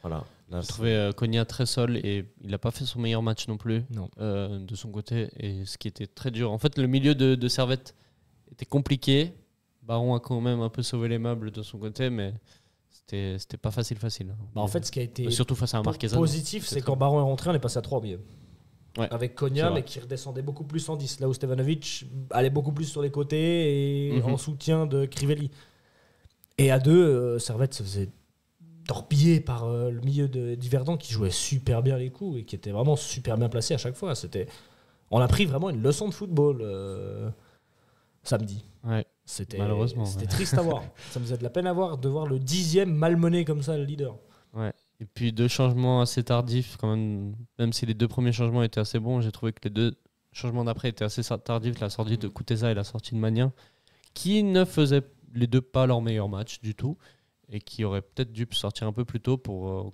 Voilà. J'ai trouvé Konya très seul et il n'a pas fait son meilleur match non plus de son côté. Et ce qui était très dur. En fait, le milieu de Servette était compliqué. Baron a quand même un peu sauvé les meubles de son côté, mais c'était pas facile. En fait, ce qui a été surtout face à un Marquezano, positif, c'est quand Baron est rentré, on est passé à 3 au milieu. Ouais, avec Konya, mais qui redescendait beaucoup plus en 10, là où Stevanovic allait beaucoup plus sur les côtés et en soutien de Crivelli. Et à 2, Servette se faisait torpiller par le milieu d'Yverdon qui jouait super bien les coups et qui était vraiment super bien placé à chaque fois. On a pris vraiment une leçon de football samedi. Ouais. Malheureusement. C'était triste à voir. Ça me faisait de la peine à voir de voir le 10e malmené comme ça, le leader. Ouais. Et puis 2 changements assez tardifs, quand même si les 2 premiers changements étaient assez bons, j'ai trouvé que les 2 changements d'après étaient assez tardifs, la sortie de Kuteza et la sortie de Magnin, qui ne faisaient les 2 pas leur meilleur match du tout, et qui auraient peut-être dû sortir un peu plus tôt pour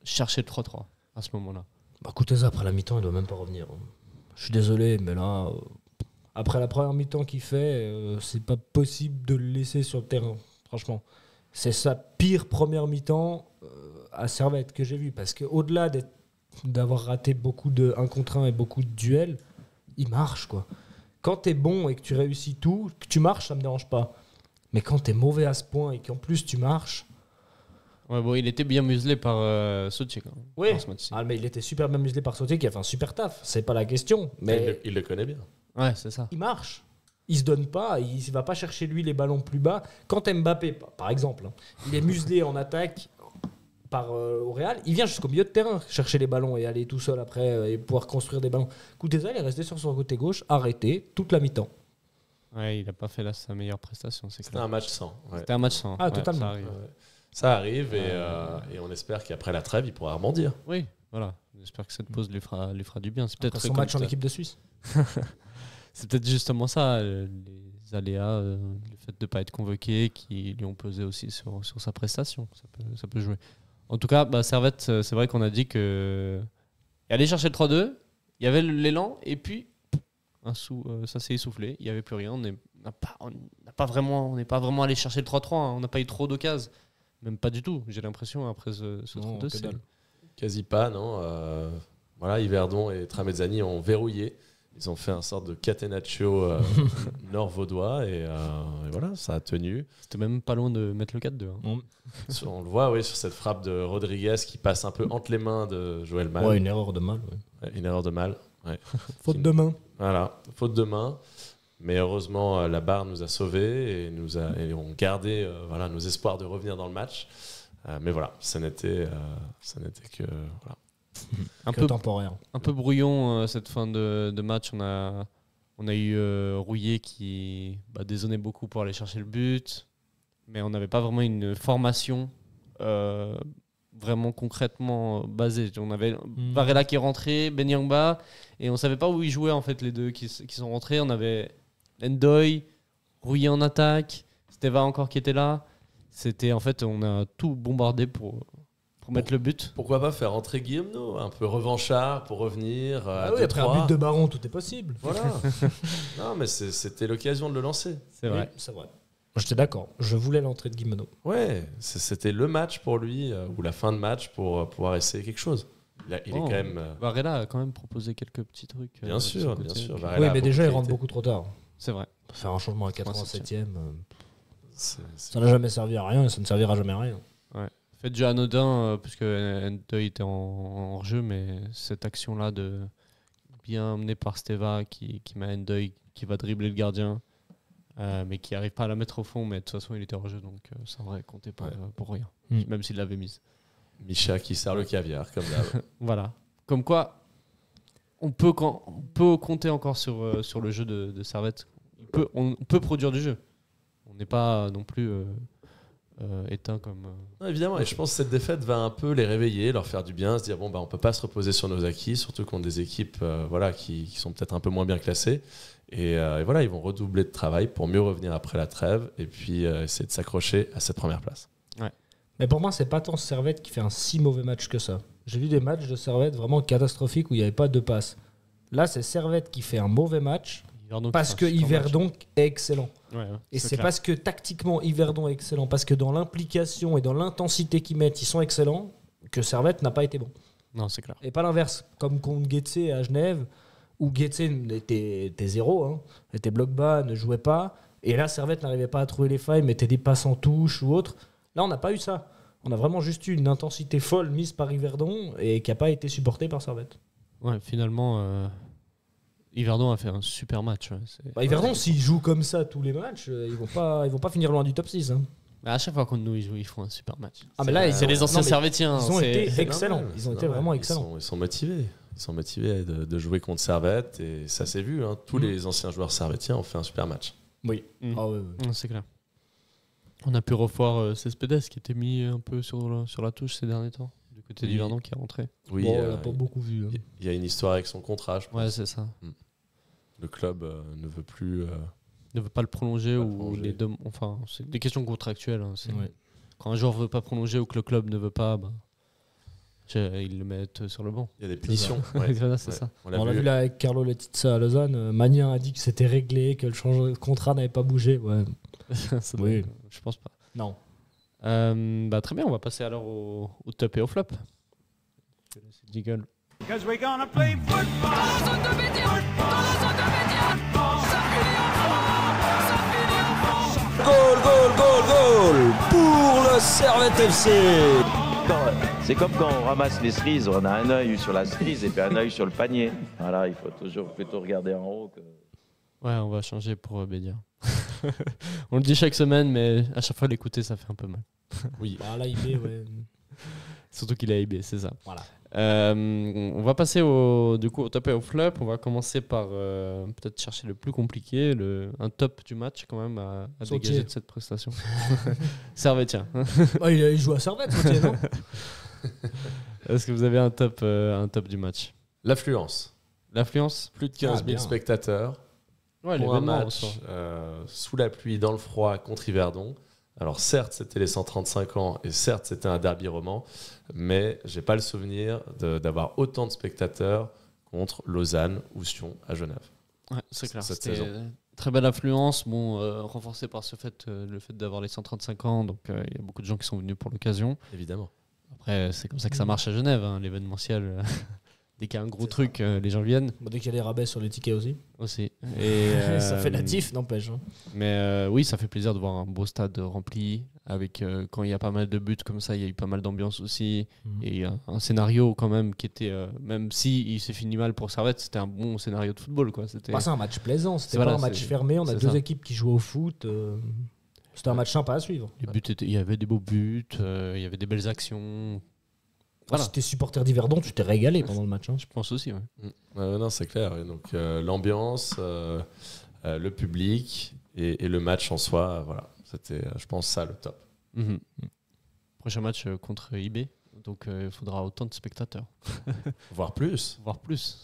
chercher le 3-3 à ce moment-là. Kuteza, après la mi-temps, il doit même pas revenir. Je suis désolé, mais là... Après la première mi-temps qu'il fait, c'est pas possible de le laisser sur le terrain, franchement. C'est sa pire première mi-temps à Servette que j'ai vue, parce qu'au-delà d'être d'avoir raté beaucoup de 1 contre 1 et beaucoup de duels, il marche quoi. Quand t'es bon et que tu réussis tout, que tu marches, ça me dérange pas. Mais quand t'es mauvais à ce point et qu'en plus tu marches... Ouais, bon, il était bien muselé par Sochi quand même. Oui, dans ce match-ci. mais il était super bien muselé par Sauté qui a fait un super taf, c'est pas la question. Mais Il le connaît bien. Ouais, c'est ça. il marche. Il se donne pas, il va pas chercher lui les ballons plus bas. Quand Mbappé, par exemple, hein, il est muselé en attaque au Real, il vient jusqu'au milieu de terrain chercher les ballons et aller tout seul après et pouvoir construire des ballons. Kuteza, il est resté sur son côté gauche, arrêté toute la mi-temps. Ouais, il a pas fait là sa meilleure prestation, c'est C'était clair. un match sans. Ouais. C'était un match sans. Ah, Ouais, totalement. ça arrive. Ça arrive et on espère qu'après la trêve, il pourra rebondir. Oui, voilà. J'espère que cette pause lui fera du bien. C'est peut-être Après son match en équipe de Suisse. C'est peut-être justement ça, les aléas, le fait de ne pas être convoqué, qui lui ont pesé aussi sur sa prestation. Ça peut jouer. En tout cas, Servette, c'est vrai qu'on a dit que aller chercher le 3-2, il y avait l'élan, et puis ça s'est essoufflé. Il n'y avait plus rien. On n'est pas vraiment allé chercher le 3-3. Hein. On n'a pas eu trop d'occasions. Même pas du tout, j'ai l'impression, après ce 3-2. C'est... Quasi pas, non. Voilà, Yverdon et Tramezzani ont verrouillé. Ils ont fait un sorte de catenaccio nord-vaudois et voilà, ça a tenu. C'était même pas loin de mettre le 4-2. Hein. On le voit, oui, sur cette frappe de Rodriguez qui passe un peu entre les mains de Joël Mal. Ouais, une erreur de mal. Ouais. Ouais, une erreur de Mal. Ouais. Faute de main. Voilà, faute de main. Mais heureusement, la barre nous a sauvés et ont gardé voilà, nos espoirs de revenir dans le match. Mais voilà, ça n'était que... Voilà. Un peu temporaire. Un peu brouillon cette fin de match. On a eu Rouillet qui dézonnait beaucoup pour aller chercher le but, mais on n'avait pas vraiment une formation vraiment concrètement basée. On avait Varela qui est rentré, Ben Yangba, et on savait pas où ils jouaient en fait les deux qui sont rentrés. On avait Ndoye, Rouillet en attaque, Steva encore qui était là. C'était en fait, on a tout bombardé pour mettre le but. Pourquoi pas faire entrer Guillaume No, un peu revanchard pour revenir à 2-3. Après un but de Baron, tout est possible. Voilà. Non, mais c'était l'occasion de le lancer. C'est vrai. C'est vrai. J'étais d'accord. Je voulais l'entrée de Guimeno. Ouais, c'était le match pour lui, ou la fin de match pour pouvoir essayer quelque chose. Il est quand même... Varela a quand même proposé quelques petits trucs. Bien sûr, bien sûr. Oui, mais déjà, il rentre beaucoup trop tard. C'est vrai. Faire un changement à 87e, ça n'a jamais servi à rien et ça ne servira jamais à rien. Ouais. Fait de jeu anodin, puisque Ndoye était en jeu, mais cette action-là bien menée par Steva qui met Ndoye, qui va dribbler le gardien, mais qui n'arrive pas à la mettre au fond, mais de toute façon il était hors jeu, donc ça ne comptait pas pour rien, même s'il l'avait mise. Micha qui sert le caviar, comme d'hab. Voilà. Comme quoi, on peut compter encore sur le jeu de Servette. On peut produire du jeu. On n'est pas non plus... éteint comme... Non, évidemment, et je pense que cette défaite va un peu les réveiller, leur faire du bien, se dire bon, on peut pas se reposer sur nos acquis, surtout contre des équipes voilà, qui sont peut-être un peu moins bien classées. Et voilà, ils vont redoubler de travail pour mieux revenir après la trêve et puis essayer de s'accrocher à cette première place. Ouais. Mais pour moi, c'est pas tant Servette qui fait un si mauvais match que ça. J'ai vu des matchs de Servette vraiment catastrophiques où il n'y avait pas de passe. Là, c'est Servette qui fait un mauvais match parce que Yverdon est excellent. Ouais, et c'est clair. parce que tactiquement Yverdon est excellent, parce que dans l'implication et dans l'intensité qu'ils mettent, ils sont excellents, que Servette n'a pas été bon. Non, c'est clair. Et pas l'inverse, comme contre Getse à Genève, où Getse était zéro, hein, était bloc bas, ne jouait pas, et là Servette n'arrivait pas à trouver les failles, mettait des passes en touche ou autre. Là, on n'a pas eu ça. On a vraiment juste eu une intensité folle mise par Yverdon et qui n'a pas été supportée par Servette. Ouais, finalement... Yverdon a fait un super match. Ouais. Yverdon, s'ils jouent comme ça tous les matchs, ils vont pas finir loin du top 6. Hein. Mais à chaque fois contre nous, ils font un super match. Ah, mais là, c'est les anciens Servettiens. Ils ont été c'est excellents. normal, Ils ont c'est été normal. vraiment excellents. Ils sont motivés. Ils sont motivés de jouer contre Servette et ça s'est vu. Hein. Tous les anciens joueurs servettiens ont fait un super match. Oui. Ah, ouais. C'est clair. On a pu revoir Cespedes qui était mis un peu sur la touche ces derniers temps, du côté d'Yverdon qui est rentré. Oui, Bon, on l'a pas beaucoup vu. Hein. Il y a une histoire avec son contrat, je pense. Ouais, c'est ça. Le club ne veut plus... Ne veut pas le prolonger Pas ou prolonger. les deux. Enfin, c'est des questions contractuelles. Hein, Ouais. Quand un joueur veut pas prolonger ou que le club ne veut pas, ils le mettent sur le banc. Il y a des pétitions. Voilà, c'est ça. On On l'a vu là avec Carlo Letizia à Lausanne. Magnin a dit que c'était réglé, que le contrat n'avait pas bougé. Ouais. Oui. Je pense pas. Non. Très bien, on va passer alors au top et au flop. Je vais laisser le jingle Goal, goal, goal, goal pour le Servette FC. C'est comme quand on ramasse les cerises, on a un œil sur la cerise et puis un œil sur le panier. Voilà, il faut toujours plutôt regarder en haut. Ouais, on va changer pour Bédia. On le dit chaque semaine, mais à chaque fois l'écouter, ça fait un peu mal. Oui. Bah, là, IB, ouais. Surtout qu'il a IB, c'est ça. Voilà. On va passer du coup, au top et au flop. On va commencer par peut-être chercher le plus compliqué, un top du match quand même à dégager de cette prestation. Servetien. Il joue à Servette, Sautier, non? Est-ce que vous avez un top du match? L'affluence. L'affluence? Plus de 15 000 spectateurs. Ouais, pour un l'événement match sous la pluie, dans le froid, contre Yverdon. Alors certes, c'était les 135 ans et certes, c'était un derby roman, mais j'ai pas le souvenir d'avoir autant de spectateurs contre Lausanne ou Sion à Genève. Ouais, c'est clair. Cette C'était saison. très belle affluence, renforcée par le fait d'avoir les 135 ans, donc il y a beaucoup de gens qui sont venus pour l'occasion. Évidemment. Après, c'est comme ça que ça marche à Genève, hein, l'événementiel. Dès qu'il y a un gros truc, les gens viennent. Bon, dès qu'il y a des rabais sur les tickets aussi. Et, ça fait natif, n'empêche. Hein. Mais oui, ça fait plaisir de voir un beau stade rempli. Avec, quand il y a pas mal de buts comme ça, il y a eu pas mal d'ambiance aussi. Et un scénario quand même qui était, même si il s'est fini mal pour Servette, c'était un bon scénario de football. Quoi. C'est un match plaisant, c'était pas un match fermé. On a deux équipes qui jouent au foot. C'était un match sympa à suivre. Il y avait des beaux buts, il y avait des belles actions. Voilà. Si t'es supporter d'Yverdon, tu t'es régalé pendant le match. Hein. Je pense aussi, ouais. Non, c'est clair. Et donc l'ambiance, le public et le match en soi, voilà. C'était, je pense, ça le top. Prochain match contre IB, donc il faudra autant de spectateurs. Voire plus.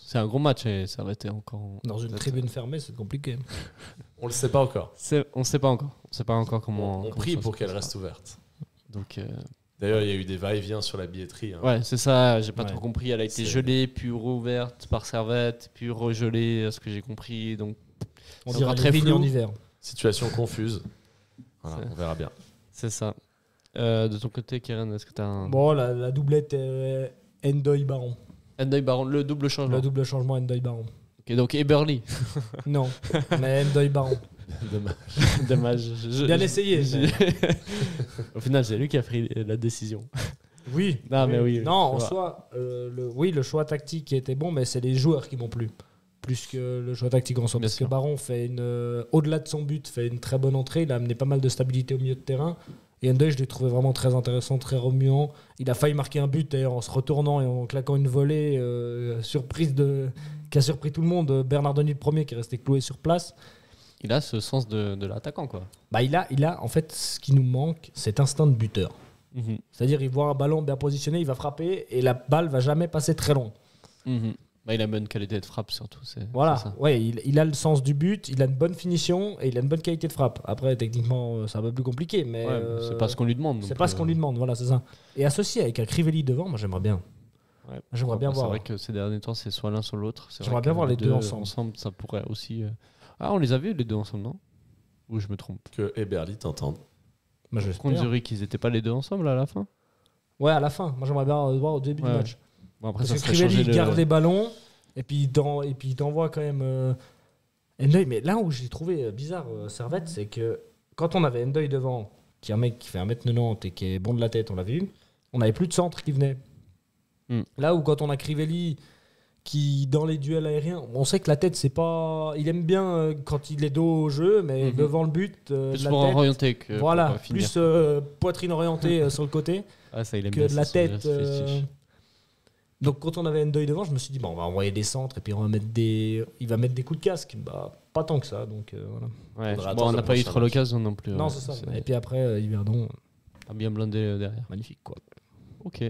C'est un gros match et ça va être encore... Dans une tribune fermée, c'est compliqué. On le sait pas encore. On sait pas encore comment... On prie pour qu'elle reste ouverte. Donc... D'ailleurs, il y a eu des va-et-vient sur la billetterie. Hein. Ouais, c'est ça, j'ai pas trop compris. Elle a été gelée, puis rouverte par Servette, puis regelée, à ce que j'ai compris. Donc, on dirait très flou en hiver. Situation confuse. Voilà, on verra bien. C'est ça. De ton côté, Keren, est-ce que tu as un... Bon, la doublette Endoy-Baron. Endoy-Baron, le double changement. Le double changement Endoy-Baron. Ok, donc Eberly. Non, mais Endoy-Baron. Dommage. Bien essayé. Au final, c'est lui qui a pris la décision. Oui. Non, mais oui. Non, en soi, le choix tactique était bon, mais c'est les joueurs qui m'ont plu. Plus que le choix tactique en soi. Parce que Baron fait au-delà de son but, fait une très bonne entrée. Il a amené pas mal de stabilité au milieu de terrain. Et Endoy, je l'ai trouvé vraiment très intéressant, très remuant. Il a failli marquer un but d'ailleurs en se retournant et en claquant une volée qui a surpris tout le monde. Bernard Denis le premier qui est resté cloué sur place. Il a ce sens de l'attaquant, quoi. Bah, il a, en fait, ce qui nous manque, cet instinct de buteur. C'est-à-dire, il voit un ballon bien positionné, il va frapper et la balle va jamais passer très loin. Bah, il a une bonne qualité de frappe, surtout. Voilà, c'est ça. ouais, il a le sens du but, il a une bonne finition et il a une bonne qualité de frappe. Après, techniquement, c'est un peu plus compliqué, mais... c'est pas ce qu'on lui demande. C'est pas ce qu'on lui demande, voilà, c'est ça. Et associé avec un Crivelli devant, moi, j'aimerais bien. Ouais. J'aimerais bien voir. C'est vrai que ces derniers temps, c'est soit l'un, soit l'autre. J'aimerais bien voir les deux ensemble. Ça pourrait aussi... Ah, on les a vus les deux ensemble, non? Ou je me trompe? Que Eberly t'entende. Moi, contre Zurich, ils étaient pas les deux ensemble à la fin? Ouais, à la fin. Moi, j'aimerais bien voir au début du match. Bon, après, parce que Crivelli, il garde les ballons et puis il t'envoie quand même Endoy. Mais là où j'ai trouvé bizarre Servette, c'est que quand on avait Endoy devant, qui est un mec qui fait 1m90 et qui est bon de la tête, on l'a vu, on n'avait plus de centre qui venait. Là où quand on a Crivelli qui, dans les duels aériens, on sait que la tête, c'est pas... Il aime bien quand il est dos au jeu, mais devant le but, plus la pour tête... orienter que voilà, pour finir. plus poitrine orientée sur le côté ça, il aime que bien de la ça, tête. Donc quand on avait Endoy devant, je me suis dit, bon, on va envoyer des centres et puis il va mettre des coups de casque. Bah, pas tant que ça, donc voilà. Ouais, on n'a pas eu trop l'occasion non plus. Non, c'est ça. Et puis après, Yverdon... a bien blindé derrière. Magnifique, quoi. Ok.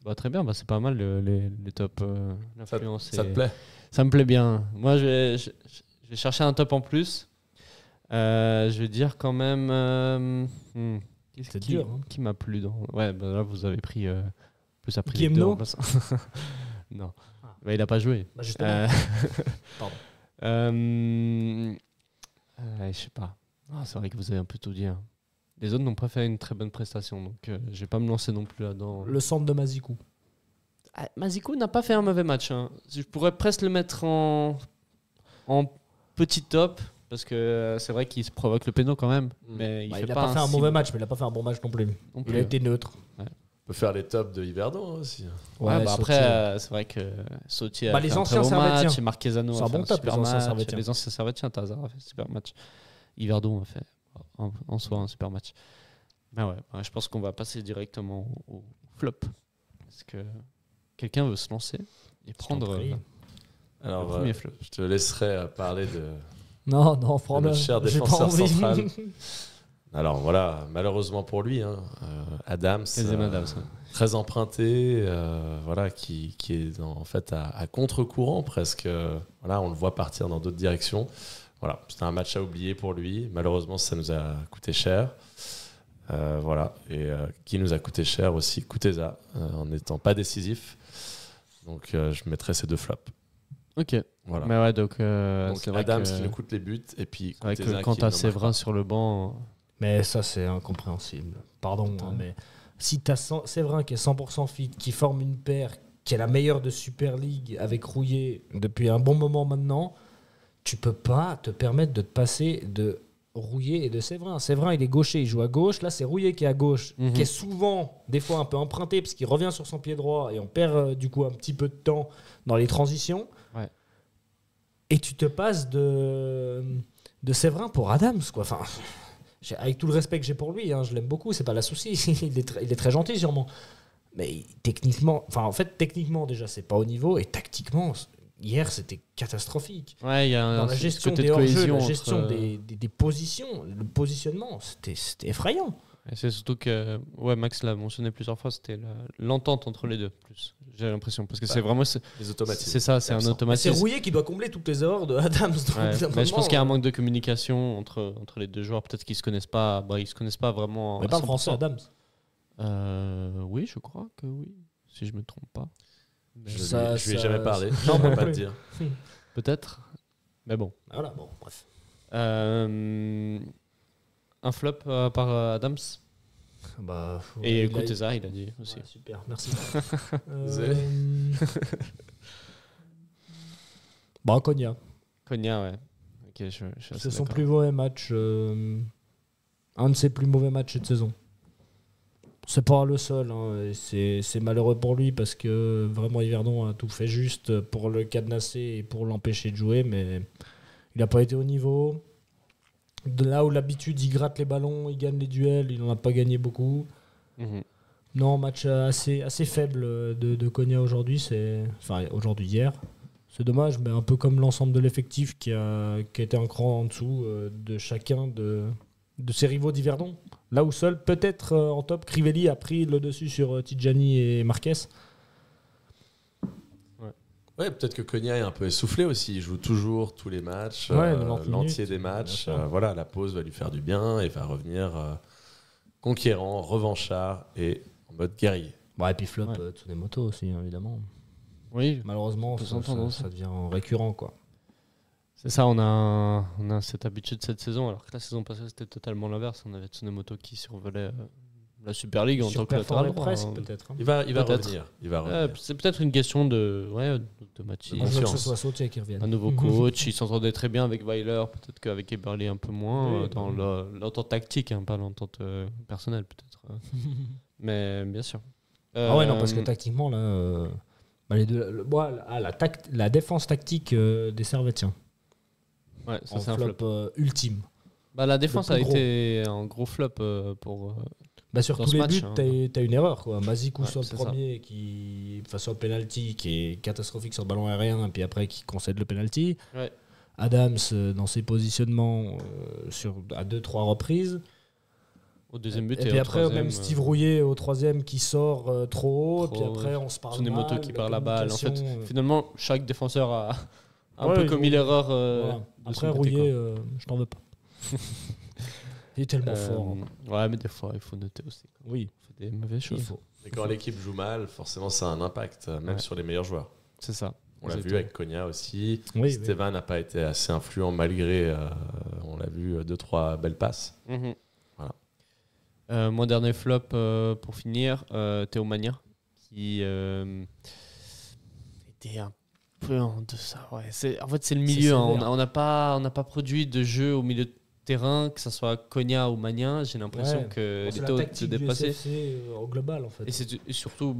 Bah, très bien, c'est pas mal les top l'influence. Ça te plaît? Ça me plaît bien. Moi, je vais chercher un top en plus. Je vais dire quand même... C'est dur. Hein. Qui m'a plu dans... Ouais, bah là, vous avez pris... plus après Guillemot. Non. Bah, il n'a pas joué. Bah, justement. Pardon. Je sais pas. C'est vrai que vous avez un peu tout dit. Hein. Les autres n'ont pas fait une très bonne prestation, donc je vais pas me lancer non plus là-dedans. Le centre de Mazikou. Mazikou n'a pas fait un mauvais match. Hein. Je pourrais presque le mettre en petit top. Parce que c'est vrai qu'il se provoque le péno quand même. Mais il n'a pas fait un mauvais match, mais il n'a pas fait un bon match non plus. Il a été neutre. On peut faire les tops de Yverdon aussi. Après, c'est vrai que Sautier a fait un très bon match. Et Marquezano a fait un super match. Les anciens Servetiens, Tazar a fait un super match. Yverdon a fait en soi un super match. Mais je pense qu'on va passer directement au flop. Est-ce que quelqu'un veut se lancer et prendre Alors, le premier flop? Je te laisserai parler de... Non, prends-le. Le cher défenseur central. Alors voilà, malheureusement pour lui, Adams, très emprunté, qui est en fait à contre-courant presque. Voilà, on le voit partir dans d'autres directions. Voilà, c'était un match à oublier pour lui. Malheureusement, ça nous a coûté cher. Et qui nous a coûté cher aussi, Kuteza, en n'étant pas décisif. Donc je mettrais ces 2 flops. Ok. Voilà. Mais donc c'est vrai Adams qui nous coûte les buts et puis quand t'as Séverin sur le banc. Mais ça, c'est incompréhensible. Pardon, mais si t'as Séverin qui est 100% fit, qui forme une paire qui est la meilleure de Super League avec Rouillet depuis un bon moment maintenant, tu peux pas te permettre de te passer de Rouillet et de Séverin. Séverin, il est gaucher, il joue à gauche. Là, c'est Rouillet qui est à gauche, qui est souvent, des fois, un peu emprunté parce qu'il revient sur son pied droit et on perd du coup un petit peu de temps dans les transitions. Ouais. Et tu te passes de Séverin pour Adams, quoi. Enfin, avec tout le respect que j'ai pour lui, je l'aime beaucoup, c'est pas la souci. il est très gentil, sûrement. Mais techniquement, déjà, c'est pas au niveau. Et tactiquement, hier, c'était catastrophique. Ouais, il y a dans la gestion des hors-jeux, la gestion des positions, le positionnement, c'était effrayant. Et c'est surtout que, Max l'a mentionné plusieurs fois, c'était l'entente entre les deux, plus. J'ai l'impression. Parce que c'est vraiment. Les automatismes. C'est ça, c'est un automatisme. C'est Rouillet qui doit combler toutes les erreurs de Adams. Mais je pense qu'il y a un manque de communication entre les deux joueurs. Peut-être qu'ils se connaissent pas. Ils se connaissent pas vraiment. Mais pas le français, Adams. Oui, je crois que oui. Si je me trompe pas. Je lui ai jamais parlé. Je ne peux pas te dire. Peut-être. Mais bon. Voilà, bon, bref. Un flop par Adams. Et Kuteza, il a dit aussi. Super, merci. Konya. Konya, ouais. Okay, c'est son plus mauvais match. Un de ses plus mauvais matchs cette saison. C'est pas le seul. C'est malheureux pour lui parce que vraiment Yverdon a tout fait juste pour le cadenasser et pour l'empêcher de jouer, mais il n'a pas été au niveau. De là où l'habitude, il gratte les ballons, il gagne les duels, il n'en a pas gagné beaucoup. Non, match assez faible de Konya aujourd'hui. Aujourd'hui, hier. C'est dommage, mais un peu comme l'ensemble de l'effectif qui a été un cran en dessous de chacun de ses rivaux d'Yverdon. Là où seul, peut-être en top, Crivelli a pris le dessus sur Tidjani et Marquez. Ouais, peut-être que Konya est un peu essoufflé aussi. Il joue toujours tous les matchs, l'entier des matchs. La pause va lui faire du bien et va revenir conquérant, revanchard et en mode guerrier. Et puis flop Tsunemoto aussi, évidemment. Oui, malheureusement, ça devient récurrent, quoi. C'est ça, on a cette habitude cette saison, alors que la saison passée c'était totalement l'inverse. On avait Tsunemoto qui survolait la Super League en tant que latéral droit. Peut-être. Il va revenir. C'est peut-être une question d'automatisme. Je veux que ce soit Sautier qui revienne. Un nouveau coach, il s'entendait très bien avec Weiler, peut-être qu'avec Eberle un peu moins, dans l'entente tactique, pas l'entente personnelle peut-être. Mais bien sûr. Non, parce que tactiquement, là, la défense tactique des Servetiens. Ouais, ça c'est un flop ultime. La défense a été un gros flop pour. Sur tous les buts, t'as une erreur, quoi. Mazikou sur le premier, sur le penalty, qui est catastrophique sur le ballon aérien, et puis après qui concède le penalty. Ouais. Adams dans ses positionnements à 2-3 reprises. Au deuxième but et puis après, même Steve Rouillet au troisième qui sort trop haut, puis après on se parle mal. Tsunemoto qui perd la balle. En fait, finalement, chaque défenseur a un peu commis l'erreur. Après, Rouillet, je t'en veux pas. Il est tellement fort. Ouais, mais des fois, il faut noter aussi. Oui. Il fait des mauvaises choses. Et quand l'équipe joue mal, forcément, ça a un impact, même sur les meilleurs joueurs. C'est ça. On l'a vu avec Konya aussi. Stevan n'a pas été assez influent malgré, on l'a vu, 2-3 belles passes. Mon dernier flop pour finir, Théo Magnin, qui était un peu en deçà. Ouais. En fait, c'est le milieu. Hein. On n'a pas produit de jeu au milieu de terrain, que ce soit Konya ou Magnin. J'ai l'impression que les taux se dépassaient. C'est au global, en fait. Et surtout,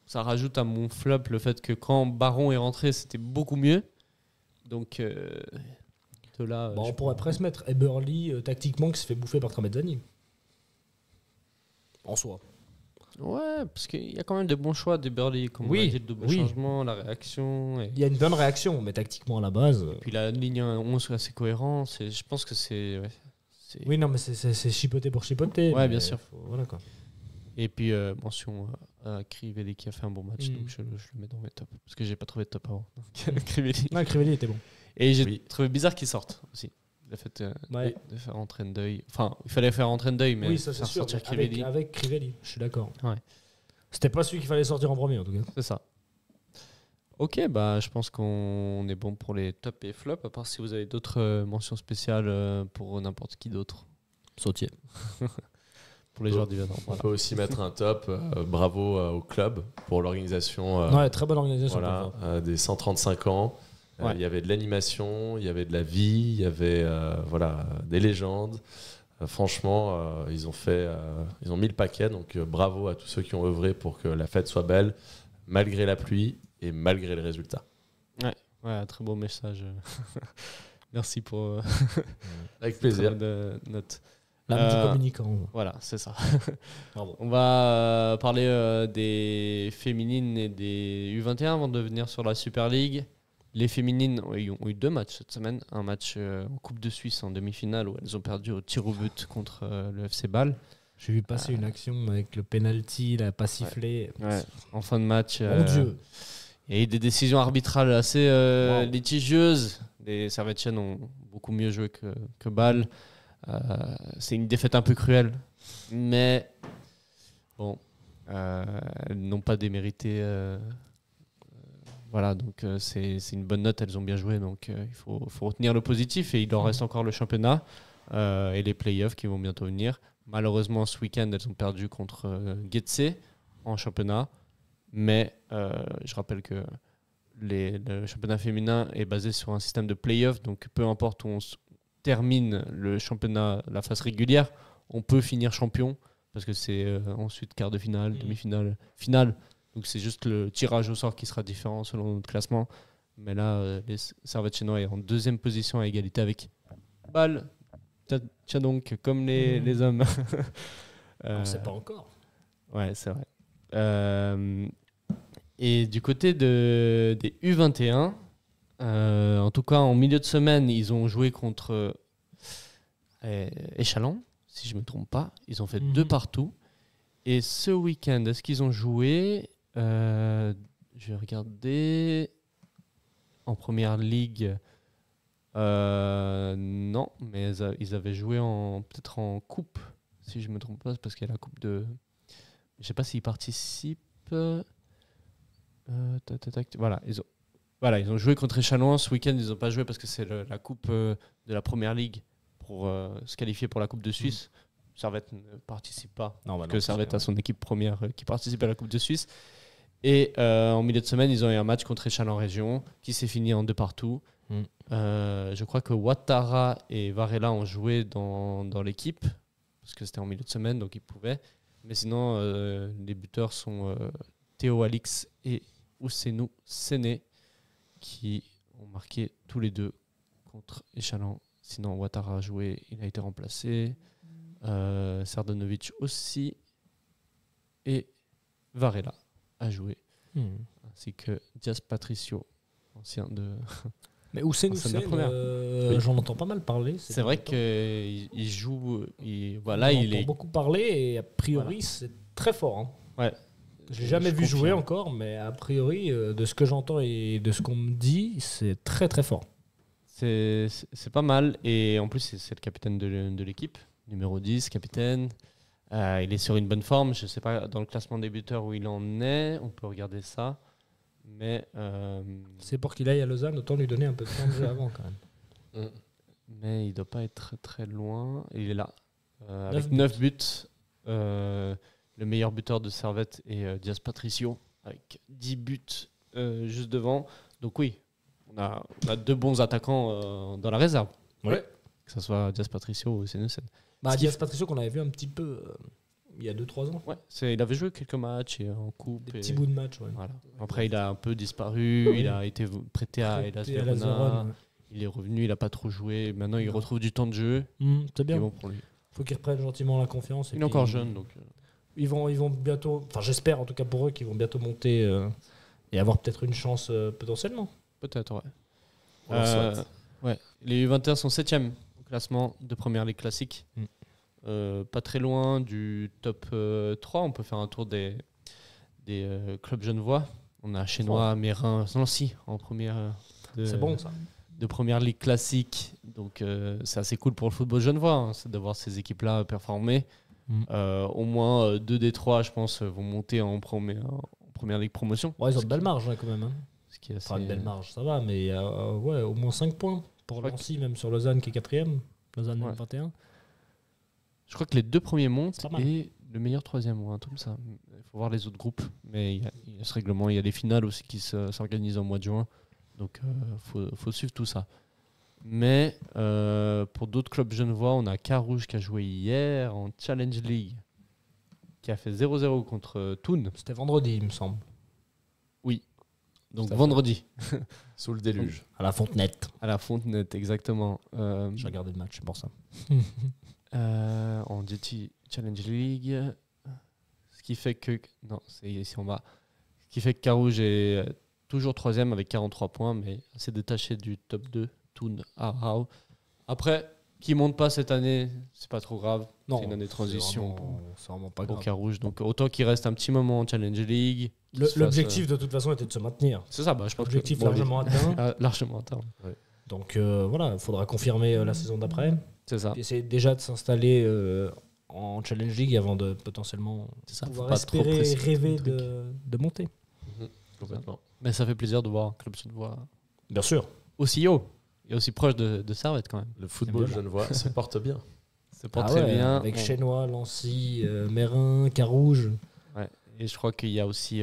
ça rajoute à mon flop le fait que quand Baron est rentré, c'était beaucoup mieux. Donc, de là. On pourrait presque mettre Eberly tactiquement qui se fait bouffer par Tramezzani. En soi. Ouais, parce qu'il y a quand même de bons choix d'Eberly, comme on a dit, le double changement, la réaction. Il y a une bonne réaction, mais tactiquement à la base. Puis la ligne 11 assez cohérent, je pense que c'est. Oui, non, mais c'est chipoté pour chipoter. Ouais, bien sûr. Voilà quoi. Et puis, mention à Crivelli qui a fait un bon match, donc je le mets dans mes tops. Parce que j'ai pas trouvé de top avant. Crivelli. Non, Crivelli était bon. Et j'ai trouvé bizarre qu'il sorte aussi. Le fait de faire rentrer Ndeuil. Enfin, il fallait faire rentrer Ndeuil, mais oui, ça, c'est faire sûr, sortir Crivelli. Avec Crivelli, je suis d'accord. Ouais. C'était pas celui qu'il fallait sortir en premier, en tout cas. C'est ça. Ok, je pense qu'on est bon pour les tops et flops, à part si vous avez d'autres mentions spéciales pour n'importe qui d'autre. Sautier. Pour les joueurs du Vénan. On peut aussi mettre un top. Bravo au club pour l'organisation. Très bonne organisation. Des 135 ans. Il y avait de l'animation, il y avait de la vie, il y avait des légendes. Franchement, ils ont mis le paquet. Donc bravo à tous ceux qui ont œuvré pour que la fête soit belle, malgré la pluie et malgré le résultat. Ouais, très beau message. Merci pour. Avec plaisir. De note. L'âme du communicant. Voilà, c'est ça. Bravo. On va parler des féminines et des U21 avant de venir sur la Super League. Les féminines ont eu 2 matchs cette semaine. Un match en Coupe de Suisse en demi-finale où elles ont perdu au tir au but contre le FC Bâle. J'ai vu passer une action avec le penalty, la pas sifflé. Ouais. En fin de match. Mon Dieu. Il y a eu des décisions arbitrales assez litigieuses. Les Servetiennes ont beaucoup mieux joué que Bâle. C'est une défaite un peu cruelle. Mais bon, elles n'ont pas démérité. Voilà, donc c'est une bonne note, elles ont bien joué, donc il faut retenir le positif et il leur reste encore le championnat et les playoffs qui vont bientôt venir. Malheureusement, ce week-end, elles ont perdu contre Getse en championnat, mais je rappelle que le championnat féminin est basé sur un système de playoffs, donc peu importe où on termine le championnat, la phase régulière, on peut finir champion parce que c'est ensuite quart de finale, demi-finale, finale. Donc c'est juste le tirage au sort qui sera différent selon notre classement. Mais là, les Servette chinois est en 2e position à égalité avec Bâle. Tiens donc, comme les hommes. On ne sait pas encore. Ouais, c'est vrai. Et du côté des U21, en tout cas en milieu de semaine, ils ont joué contre Échalon, si je ne me trompe pas. Ils ont fait 2 partout. Et ce week-end, est-ce qu'ils ont joué je vais regarder. En première ligue, non, mais ils avaient joué peut-être en coupe, si je ne me trompe pas, parce qu'il y a la coupe de. Je ne sais pas s'ils participent. Voilà, ils ont joué contre Échalon. Ce week-end, ils n'ont pas joué parce que c'est la coupe de la première ligue pour se qualifier pour la Coupe de Suisse. Servette ne participe pas, parce que Servette a son équipe première qui participe à la Coupe de Suisse. Et en milieu de semaine, ils ont eu un match contre Échalon Région qui s'est fini en 2 partout. Je crois que Ouattara et Varela ont joué dans l'équipe, parce que c'était en milieu de semaine, donc ils pouvaient. Mais sinon, les buteurs sont Théo Alix et Ousseinou Séné, qui ont marqué tous les 2 contre Échalon. Sinon, Ouattara a joué, il a été remplacé. Sardanovic aussi. Et Varela a joué. Ainsi que Diaz Patricio, ancien de. Mais Ousseinou Séné, j'en entends pas mal parler. C'est vrai qu'il joue. Il est beaucoup parlé et a priori, c'est très fort. Hein. Ouais. Je l'ai jamais vu jouer encore, mais a priori, de ce que j'entends et de ce qu'on me dit, c'est très très fort. C'est pas mal. Et en plus, c'est le capitaine de l'équipe, numéro 10, capitaine. Il est sur une bonne forme. Je ne sais pas dans le classement des buteurs où il en est. On peut regarder ça. Mais c'est pour qu'il aille à Lausanne, autant lui donner un peu de temps de jeu avant quand même. Mais il ne doit pas être très loin. Il est là. Avec 9 buts. Le meilleur buteur de Servette est Diaz Patricio avec 10 buts juste devant. Donc oui, on a 2 bons attaquants dans la réserve. Ouais. Que ce soit Diaz Patricio ou Senesen. Diaz Patricio qu'on avait vu un petit peu il y a 2-3 ans. Ouais, il avait joué quelques matchs et en coupe. Des petits bouts de match, ouais. Voilà. Après, il a un peu disparu. Oui. Il a été prêté à Hellas Verona. Il est revenu, il n'a pas trop joué. Maintenant, il retrouve du temps de jeu. C'est bien. C'est bon pour lui. Faut qu'il reprenne gentiment la confiance. Il est encore jeune, donc. Ils vont bientôt, enfin j'espère en tout cas pour eux qu'ils vont bientôt monter et avoir peut-être une chance potentiellement. Peut-être, ouais. On leur souhaite. Ouais. Les U21 sont 7e au classement de Première Ligue classique. Pas très loin du top 3. On peut faire un tour des clubs genevois. On a Chénois, Mérin, Nancy en première. C'est bon ça. De Première Ligue classique. Donc c'est assez cool pour le football genevois, hein, c'est de voir ces équipes-là performer. Au moins 2 des 3, je pense, vont monter en Première Ligue promotion. Ouais, ils ont de belles marges quand même. Hein. Ce qui est assez... Enfin, une belle marge, ça va, mais ouais, au moins 5 points pour Nancy, même sur Lausanne qui est 4e. Lausanne 21. Je crois que les 2 premiers montent pas mal. et le meilleur 3e ou un truc comme ça. Il faut voir les autres groupes. Mais il y a ce règlement. Il y a les finales aussi qui s'organisent en mois de juin. Donc faut suivre tout ça. Mais pour d'autres clubs genevois, on a Carouge qui a joué hier en Challenge League, qui a fait 0-0 contre Thun. C'était vendredi, il me semble. Oui. Donc vendredi. Sous le déluge. À la Fontenette. À la Fontenette, exactement. J'ai regardé le match, c'est pour ça. En DT Challenge League. Ce qui fait que... Non, c'est ici en bas. Ce qui fait que Carouge est toujours 3e avec 43 points, mais assez détaché du top 2. Thun, Aarau. Après, qui monte pas cette année, c'est pas trop grave. Non, c'est une année de transition c'est vraiment pas pour grave. Carouge. Donc autant qu'il reste un petit moment en Challenge League. L'objectif de toute façon était de se maintenir. C'est ça, je pense. L'objectif largement atteint. Largement atteint. Ouais. Donc voilà, il faudra confirmer la saison d'après. C'est ça. Essayer déjà de s'installer en Challenge League avant de potentiellement pouvoir espérer et rêver de monter. Complètement. Mais ça fait plaisir de voir un club genevois Bien sûr. aussi haut et aussi proche de Servette quand même. Le football genevois se porte bien. C'est pas très bien. Avec Chénois, Lancy, Mérin, Carouge. Ouais. Et je crois qu'il y a aussi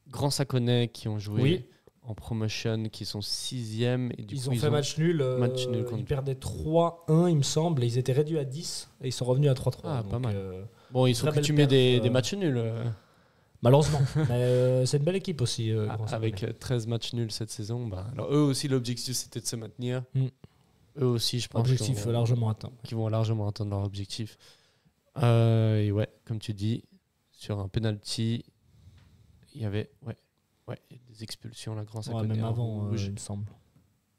Grand Saconnet qui ont joué en promotion, qui sont 6e. Et du ils coup, ont fait match nul. contre... Ils perdaient 3-1, il me semble, et ils étaient réduits à 10 et ils sont revenus à 3-3. Ah, donc, pas mal. Bon, ils sont coutumiers des matchs nuls. Malheureusement. Mais c'est une belle équipe aussi. Avec 13 matchs nuls cette saison. Alors, eux aussi, l'objectif, c'était de se maintenir. Eux aussi, je pense. Objectif largement atteint. Qui vont largement atteindre leur objectif. Et ouais, comme tu dis, sur un penalty, il y avait des expulsions, la grande Même avant, il me semble.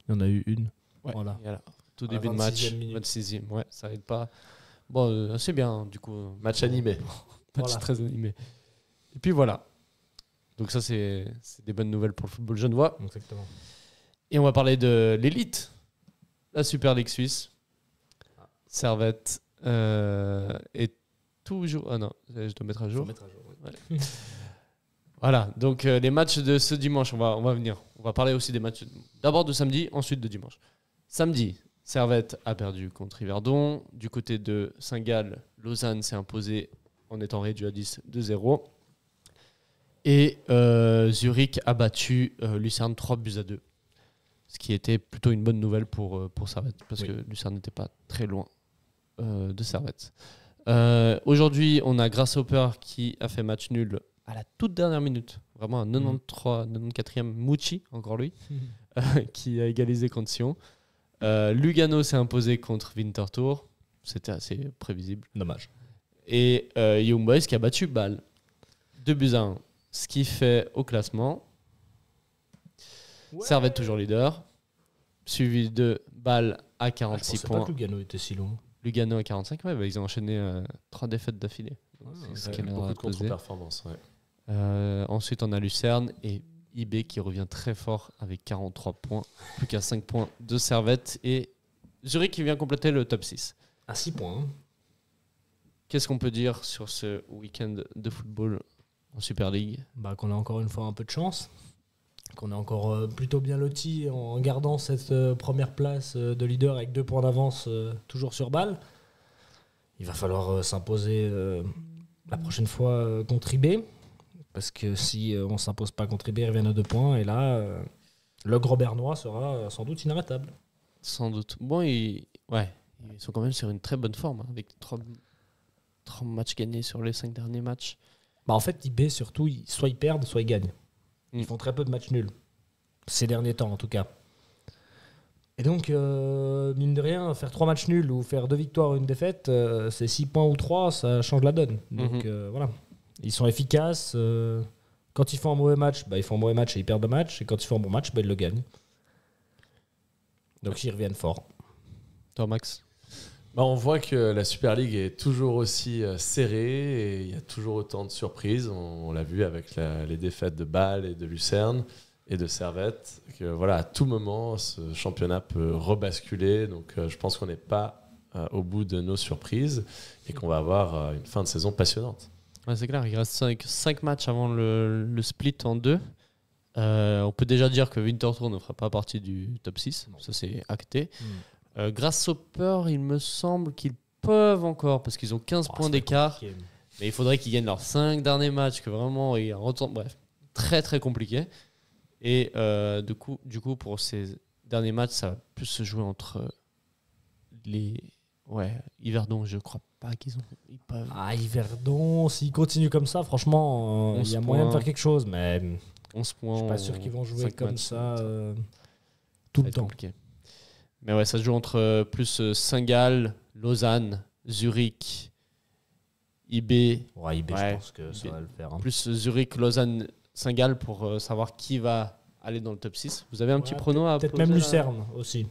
Il y en a eu une. Ouais, voilà. Tout début de match, 26e. Ouais, ça aide pas. Bon, c'est bien, du coup. Match animé. Match très animé. Et puis voilà. Donc ça, c'est des bonnes nouvelles pour le football genevois. Exactement. Et on va parler de l'élite, la Super League suisse. Servette est toujours... Ah non, je dois mettre à jour. Ouais. Voilà, donc les matchs de ce dimanche, on va venir. On va parler aussi des matchs d'abord de samedi, ensuite de dimanche. Samedi, Servette a perdu contre Yverdon. Du côté de Saint-Gall, Lausanne s'est imposée en étant réduit à 10 2-0. Et Zurich a battu Lucerne 3-2. Ce qui était plutôt une bonne nouvelle pour Servette, parce que Lucerne n'était pas très loin de Servette. Aujourd'hui, on a Grasshopper qui a fait match nul à la toute dernière minute. Vraiment un 94e Mouchi, encore lui, qui a égalisé contre Sion. Lugano s'est imposé contre Winterthur. C'était assez prévisible. Dommage. Et Young Boys qui a battu Bâle. 2-1. Ce qui fait au classement Servette toujours leader, suivi de Bâle à 46 points. Pas que Lugano était si loin. Lugano à 45, ils ont enchaîné 3 défaites d'affilée. C'est beaucoup de contre-performance. Ensuite, on a Lucerne et IB qui revient très fort avec 43 points, plus qu'à 5 points de Servette. Et Zurich qui vient compléter le top 6. À 6 points. Qu'est-ce qu'on peut dire sur ce week-end de football en Super League ? Qu'on a encore une fois un peu de chance, qu'on est encore plutôt bien loti en gardant cette première place de leader avec 2 points d'avance toujours sur Bâle. Il va falloir s'imposer la prochaine fois contre IB, Parce que si on ne s'impose pas contre IB, ils reviennent à 2 points. Et là, le gros bernois sera sans doute inarrêtable. Sans doute. Bon, ils sont quand même sur une très bonne forme, hein, avec 3 matchs gagnés sur les 5 derniers matchs. Bah en fait, IB, surtout, soit ils perdent, soit ils gagnent. Ils font très peu de matchs nuls. Ces derniers temps, en tout cas. Et donc, mine de rien, faire 3 matchs nuls ou faire 2 victoires ou une défaite, c'est 6 points ou 3, ça change la donne. Donc voilà. Ils sont efficaces. Quand ils font un mauvais match, ils font un mauvais match et ils perdent le match. Et quand ils font un bon match, ils le gagnent. Donc ils reviennent fort. Toi, Max? On voit que la Super League est toujours aussi serrée et il y a toujours autant de surprises. On l'a vu avec les défaites de Bâle et de Lucerne et de Servette. Que, voilà, à tout moment, ce championnat peut rebasculer. Donc je pense qu'on n'est pas au bout de nos surprises et qu'on va avoir une fin de saison passionnante. Ouais, c'est clair, il reste 5 matchs avant le split en 2. On peut déjà dire que Winterthur ne fera pas partie du top 6. Ça, c'est acté. Grasshopper, il me semble qu'ils peuvent encore, parce qu'ils ont 15 points d'écart. Mais il faudrait qu'ils gagnent leurs 5 derniers matchs, que vraiment, il y a un retour. Bref, très très compliqué. Et du coup, pour ces derniers matchs, ça va plus se jouer entre les... Ouais, Yverdon, je crois pas ils peuvent... Yverdon, s'ils continuent comme ça, franchement, il y a moyen de faire quelque chose, mais 11 points, je suis pas sûr qu'ils vont jouer comme ça tout le temps. Compliqué. Mais ouais, ça se joue entre plus Saint-Gall, Lausanne, Zurich, IB. Ouais, IB, je pense que ça va le faire. Hein. Plus Zurich, Lausanne, Saint-Gall pour savoir qui va aller dans le top 6. Vous avez un petit prono à peut-être même Lucerne aussi.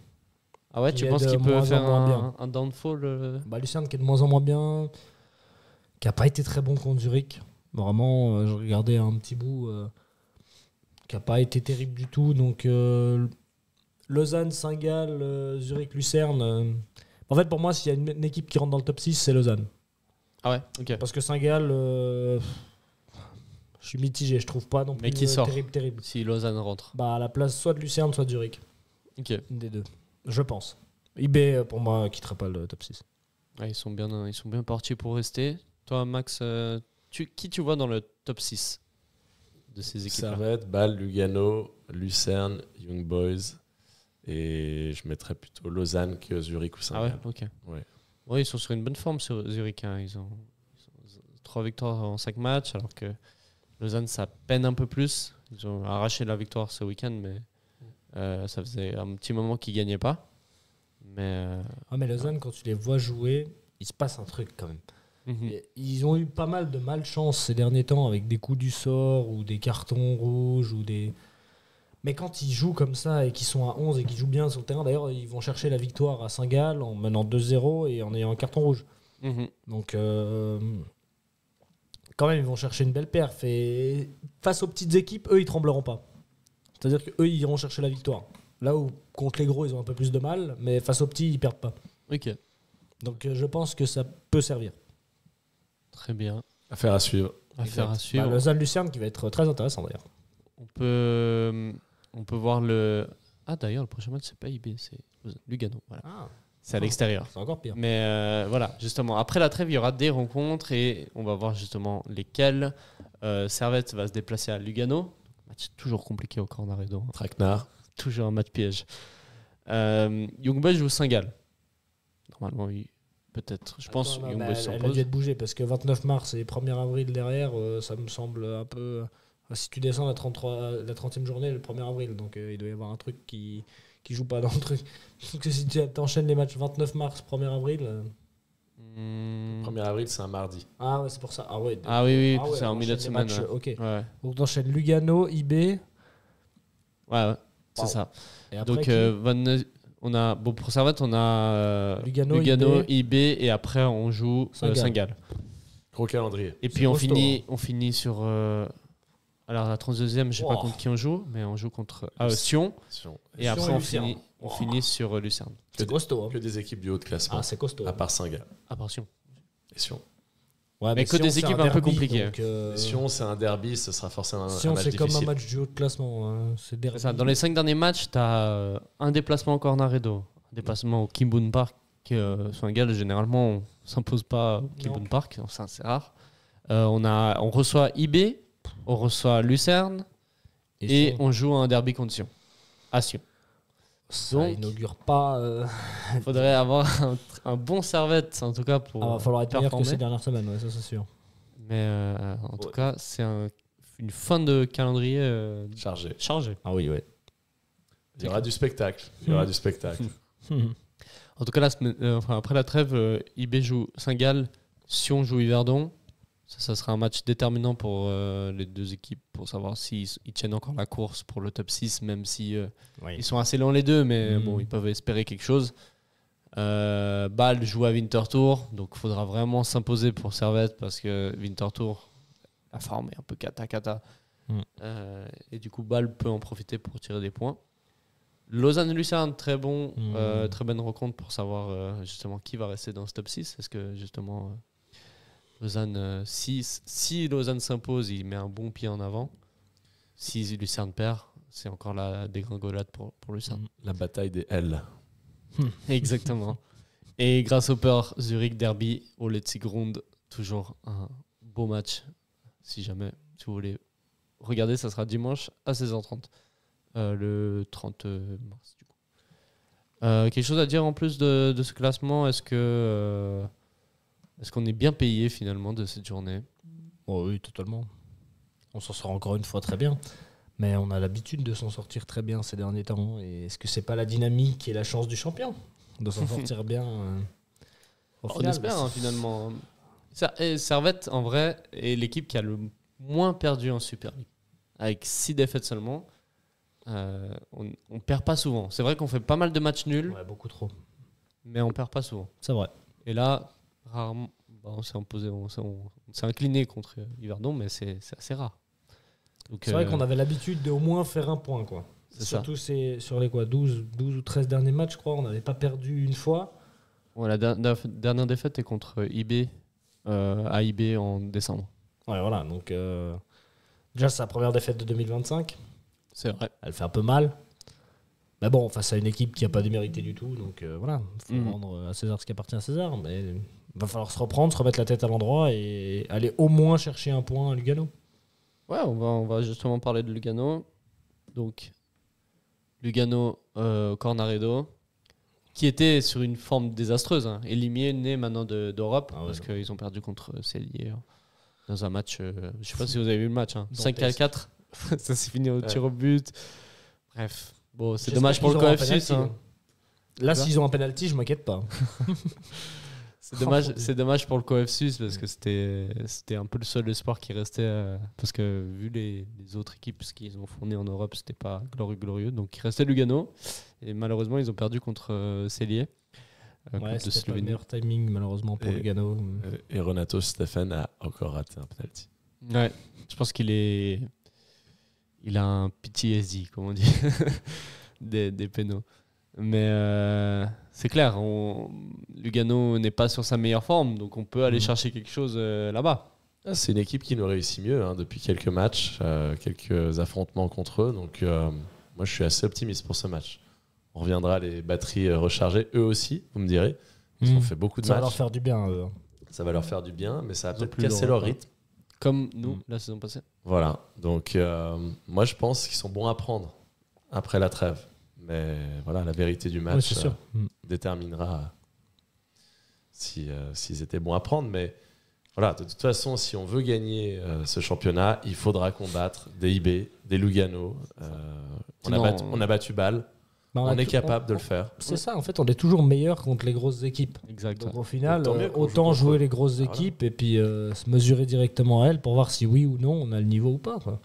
Ah ouais, tu penses qu'il peut faire un downfall Lucerne qui est de moins en moins bien, qui n'a pas été très bon contre Zurich. Vraiment, je regardais un petit bout, qui n'a pas été terrible du tout. Donc, Lausanne, Saint-Gall, Zurich, Lucerne. En fait, pour moi, s'il y a une équipe qui rentre dans le top 6, c'est Lausanne. Ah ouais, ok. Parce que Saint-Gall, je suis mitigé, je trouve pas non plus. Mais qui sort terrible. Si Lausanne rentre. À la place soit de Lucerne, soit de Zurich. Ok. Une des deux. Je pense. IB, pour moi, quitterait pas le top 6. Ouais, ils sont bien partis pour rester. Toi, Max, qui tu vois dans le top 6 de ces équipes-là? Servette, Bâle, Lugano, Lucerne, Young Boys. Et je mettrais plutôt Lausanne que Zurich ou Saint-Gall. Ah ouais, ok. Ouais. Ouais, ils sont sur une bonne forme sur Zurich. Hein. Ils ont 3 victoires en 5 matchs, alors que Lausanne, ça peine un peu plus. Ils ont arraché la victoire ce week-end, mais ça faisait un petit moment qu'ils ne gagnaient pas. Mais Lausanne, quand tu les vois jouer, il se passe un truc quand même. Ils ont eu pas mal de malchance ces derniers temps avec des coups du sort ou des cartons rouges ou des... Mais quand ils jouent comme ça et qu'ils sont à 11 et qu'ils jouent bien sur le terrain, d'ailleurs, ils vont chercher la victoire à Saint-Gall en menant 2-0 et en ayant un carton rouge. Donc, quand même, ils vont chercher une belle perf. Et face aux petites équipes, eux, ils trembleront pas. C'est-à-dire qu'eux, ils iront chercher la victoire. Là où, contre les gros, ils ont un peu plus de mal, mais face aux petits, ils perdent pas. Ok. Donc, je pense que ça peut servir. Très bien. Affaire à suivre. Affaire à suivre. Lausanne-Lucerne qui va être très intéressant d'ailleurs. On peut voir le... Ah d'ailleurs, le prochain match, c'est pas IB, c'est Lugano. Voilà. C'est à l'extérieur. C'est encore pire. Mais voilà, justement, après la trêve, il y aura des rencontres et on va voir justement lesquelles. Servette va se déplacer à Lugano. Match toujours compliqué au Cornaredo. Traquenard. Toujours un match piège. Young Boys joue Saint-Gall. Normalement, oui. Peut-être. Je pense que Young Boys s'impose. Elle a dû être bougée parce que 29 mars et 1er avril derrière, ça me semble un peu... Si tu descends la 30e journée, le 1er avril, donc il doit y avoir un truc qui joue pas dans le truc. Donc si tu enchaînes les matchs 29 mars, 1er avril... 1er avril, c'est un mardi. Ah ouais, c'est pour ça. Ah oui, c'est en milieu de semaine. Matchs, ok. Ouais. Donc t'enchaînes Lugano, IB... Ouais, c'est ça. Et après, donc on a, pour Servette, on a Lugano, IB et après on joue Saint-Gall. Gros calendrier. Et puis on finit sur... alors la 32e, je sais pas contre qui on joue, mais on joue contre Sion. Et après on finit sur Lucerne. C'est costaud. Que des équipes du haut de classement. Ah, c'est costaud. À part Saint-Gall. À part Sion. Et Sion. Ouais, mais que des équipes un peu compliquées. Sion, c'est un derby, ce sera forcément un match Sion, c'est difficile. comme un match du haut de classement. Hein. C'est ça, dans les 5 derniers matchs, tu as un déplacement au Cornaredo, un déplacement au Kimboon Park. Saint-Gall, généralement, on ne s'impose pas au Kimboon Park, c'est rare. On reçoit IB, On reçoit Lucerne et on joue un derby contre Sion. À Sion. Ça Donc, inaugure pas. Il faudrait avoir un bon Servette, en tout cas, pour va falloir être meilleur que performer. ces dernières semaines, ouais, ça c'est sûr. Mais en tout cas, c'est une fin de calendrier chargée. Ah oui, ouais. Il y aura du spectacle. Il y aura du spectacle. En tout cas, après la trêve, IB joue Saint-Gall, Sion joue Yverdon. Ça sera un match déterminant pour les deux équipes pour savoir s'ils tiennent encore la course pour le top 6, même si ils sont assez lents les deux, mais bon, ils peuvent espérer quelque chose. Bâle joue à Winterthur, donc il faudra vraiment s'imposer pour Servette parce que Winterthur, la forme est un peu cata. Et du coup, Bâle peut en profiter pour tirer des points. Lausanne-Lucerne, très bonne rencontre pour savoir justement qui va rester dans ce top 6. Est-ce que justement Lausanne, si Lausanne s'impose, il met un bon pied en avant. Si Lucerne perd, c'est encore la dégringolade pour Lucerne. La bataille des L. Exactement. Et Grasshopper, Zurich Derby au Letzigrund, toujours un beau match. Si jamais si vous voulez regarder, ça sera dimanche à 16h30. Le 30 mars du coup. Quelque chose à dire en plus de ce classement? Est-ce qu'on est bien payé finalement de cette journée? Oh oui, totalement. On s'en sort encore une fois très bien. Mais on a l'habitude de s'en sortir très bien ces derniers temps. Et est-ce que c'est pas la dynamique et la chance du champion de s'en sortir bien au final, On espère finalement. Servette en vrai est l'équipe qui a le moins perdu en Super League. Avec 6 défaites seulement. On perd pas souvent. C'est vrai qu'on fait pas mal de matchs nuls. Ouais, beaucoup trop. Mais on perd pas souvent. C'est vrai. Et là, rarement, on s'est imposé, on s'est incliné contre Yverdon, mais c'est assez rare. Donc, c'est vrai qu'on avait l'habitude d'au moins faire un point, quoi. Surtout sur les 12 ou 13 derniers matchs, je crois, on n'avait pas perdu une fois. Ouais, la dernière défaite est contre IB, à IB en décembre. Ouais, voilà. Donc, déjà, c'est sa première défaite de 2025. C'est vrai. Elle fait un peu mal. Mais bon, face à une équipe qui n'a pas démérité du tout. Donc, voilà. Il faut rendre à César ce qui appartient à César. Mais il va falloir se reprendre, se remettre la tête à l'endroit et aller au moins chercher un point à Lugano. Ouais, on va justement parler de Lugano. Donc, Lugano, Cornaredo, qui était sur une forme désastreuse, hein, éliminé maintenant d'Europe, parce qu'ils ont perdu contre Cellier dans un match. Je ne sais pas si vous avez vu le match. 5-4. Ça s'est fini au tir au but. Bref, bon, c'est dommage pour le Coefsus. Là, s'ils ont un penalty, je m'inquiète pas. C'est dommage pour le Coefsus parce que c'était un peu le seul espoir qui restait. Parce que vu les autres équipes, ce qu'ils ont fourni en Europe, c'était pas glorieux. Donc il restait Lugano. Et malheureusement, ils ont perdu contre Cellier. C'était pas le meilleur timing, malheureusement, pour Lugano. Et Renato Stephen a encore raté un penalty. Ouais, je pense il a un PTSD, comme on dit, des pénaux. Mais c'est clair, Lugano n'est pas sur sa meilleure forme, donc on peut aller chercher quelque chose là-bas. C'est une équipe qui nous réussit mieux depuis quelques matchs, quelques affrontements contre eux. Donc moi, je suis assez optimiste pour ce match. On reviendra les batteries rechargées, eux aussi, vous me direz. Ils ont fait beaucoup de matchs. Ça va leur faire du bien, eux. Ça va leur faire du bien, mais ça va peut-être casser leur rythme. Comme nous, la saison passée. Voilà, donc moi je pense qu'ils sont bons à prendre après la trêve. Mais voilà, la vérité du match déterminera s'ils étaient bons à prendre. Mais voilà, de toute façon, si on veut gagner ce championnat, il faudra combattre des IB, des Lugano. On a battu Bâle. On est capable de le faire. C'est ça, en fait, on est toujours meilleur contre les grosses équipes. Exact. Donc au final, autant jouer les grosses équipes et puis se mesurer directement à elles pour voir si oui ou non on a le niveau ou pas. Quoi.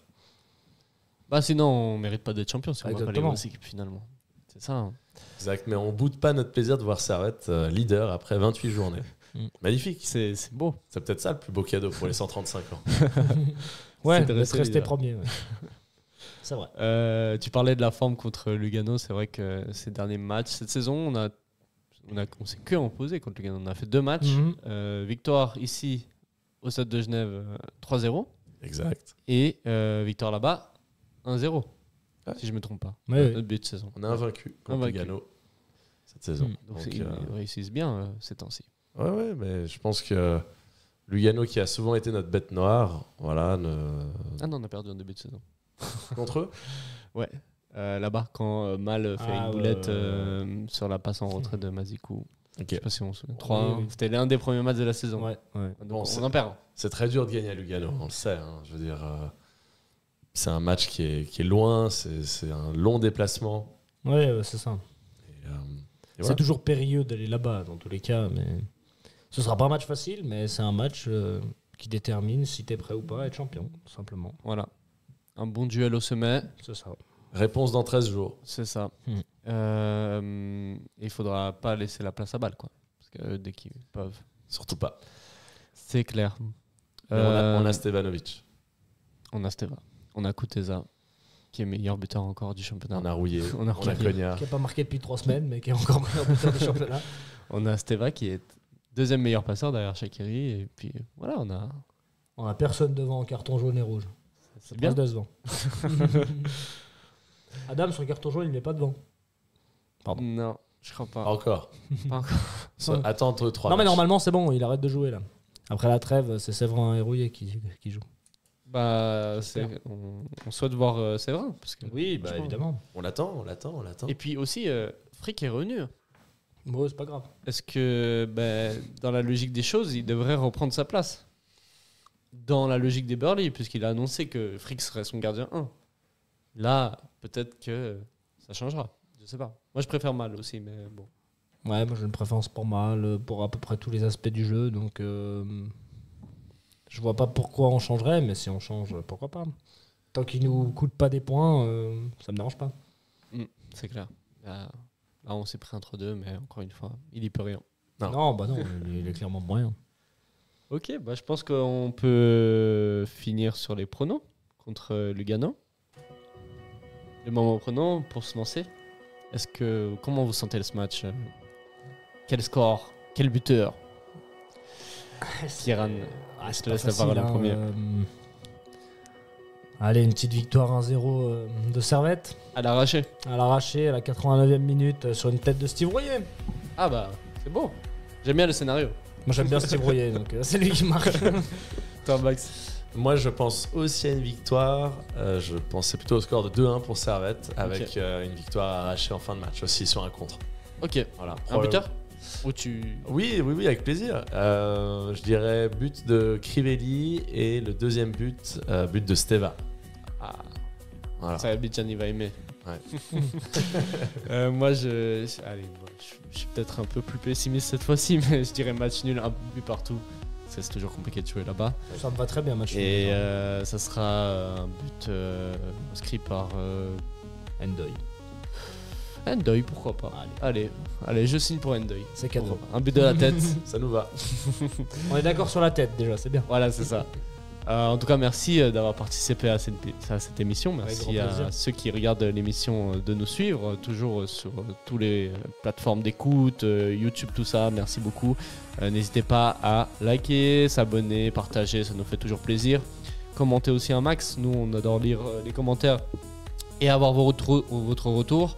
Bah sinon, on mérite pas d'être champion si on bat pas les grosses équipes finalement. C'est ça. Hein. Exact, mais on boude pas notre plaisir de voir Servette leader après 28 journées. Magnifique. C'est beau. C'est peut-être ça le plus beau cadeau pour les 135 ans. Ouais, de rester premier. Ouais. C'est vrai. Tu parlais de la forme contre Lugano. C'est vrai que ces derniers matchs, cette saison, on s'est que imposé contre Lugano. On a fait 2 matchs. Victoire ici au Stade de Genève 3-0. Exact. Et victoire là-bas 1-0. Si je ne me trompe pas. Notre but de saison. On a invaincu contre Lugano cette saison. Donc ils réussissent bien ces temps-ci. Ouais, mais je pense que Lugano qui a souvent été notre bête noire, voilà. Ah non, on a perdu en début de saison. Contre eux. Ouais. Là-bas, quand Mal fait une boulette sur la passe en retrait de Mazikou. Je sais pas si on se souvient. 3-1. Oui. C'était l'un des premiers matchs de la saison. Ouais. Donc, Bon, on en perd. C'est très dur de gagner à Lugano, on le sait. Hein. Je veux dire, c'est un match qui est loin, c'est un long déplacement. Ouais, c'est ça. Et C'est voilà. toujours périlleux d'aller là-bas, dans tous les cas. Mais ce sera pas un match facile, mais c'est un match qui détermine si tu es prêt ou pas à être champion, tout simplement. Voilà. Un bon duel au sommet. C'est ça. Réponse dans 13 jours. C'est ça. Hmm. Il faudra pas laisser la place à Bâle, quoi. Parce que dès qu'ils peuvent. Surtout pas. C'est clair. Mais on a Stevanovic. On a Steva. On a Kuteza, qui est meilleur buteur encore du championnat. On a Rouillé. On a on a Cognac. Qui n'a pas marqué depuis 3 semaines, mais qui est encore meilleur buteur du championnat. On a Steva qui est deuxième meilleur passeur derrière Shaqiri. Et puis voilà, On a personne devant en carton jaune et rouge. c'est Bien bien. devant. Adam, son carton jaune, il n'est pas devant. Pardon. Non, je crois pas. Encore. Pas encore. Attends entre 3 Non, mais normalement, c'est bon, il arrête de jouer là. Après la trêve, c'est Séverin et Rouillet qui jouent. Bah, on souhaite voir Séverin. Parce que, Oui, franchement, évidemment. On l'attend. Et puis aussi, Frick est revenu. Bon, c'est pas grave. Est-ce que, dans la logique des choses, il devrait reprendre sa place dans la logique des Burley, puisqu'il a annoncé que Frick serait son gardien 1. Là, peut-être que ça changera. Je sais pas. Moi, je préfère Mal aussi, mais bon. Ouais, moi j'ai une préférence pour Mal, pour à peu près tous les aspects du jeu, donc je vois pas pourquoi on changerait, mais si on change, pourquoi pas. Tant qu'il nous coûte pas des points, ça me dérange pas. C'est clair. Là, on s'est pris entre deux, mais encore une fois, il y peut rien. Non. Non, il est clairement moyen. Ok, je pense qu'on peut finir sur les pronos contre Lugano. Le moment pronos pour se lancer. Comment vous sentez ce match? Quel score? Quel buteur? Kieran, je te laisse la parole en premier. Allez, une petite victoire 1-0 de Servette. À l'arraché. À l'arraché, à la 89e minute, sur une tête de Steve Rouillet. Ah c'est beau. J'aime bien le scénario. Moi j'aime bien Steve Rouillet, donc c'est lui qui marque. Toi, Max. Moi, je pense aussi à une victoire. Je pensais plutôt au score de 2-1 pour Servette, avec une victoire arrachée en fin de match aussi sur un contre. Ok. Voilà. Un buteur? Ou Oui, avec plaisir. Je dirais but de Crivelli et le deuxième but de Steva. Voilà. Ça, Abidjan, il va aimer. Ouais. Moi, je suis peut-être un peu plus pessimiste cette fois-ci, mais je dirais match nul, un but partout. C'est toujours compliqué de jouer là-bas. Ça me va très bien, match. Et ça sera un but inscrit par Ndoye. Ndoye, pourquoi pas. Allez, je signe pour Ndoye. C'est cadeau. Un but de la tête. Ça nous va. On est d'accord sur la tête déjà, c'est bien. Voilà, c'est ça. En tout cas, merci d'avoir participé à cette émission. Merci à ceux qui regardent l'émission de nous suivre, toujours sur toutes les plateformes d'écoute, YouTube, tout ça. Merci beaucoup. N'hésitez pas à liker, s'abonner, partager, ça nous fait toujours plaisir. Commentez aussi un max. Nous, on adore lire les commentaires et avoir votre retour.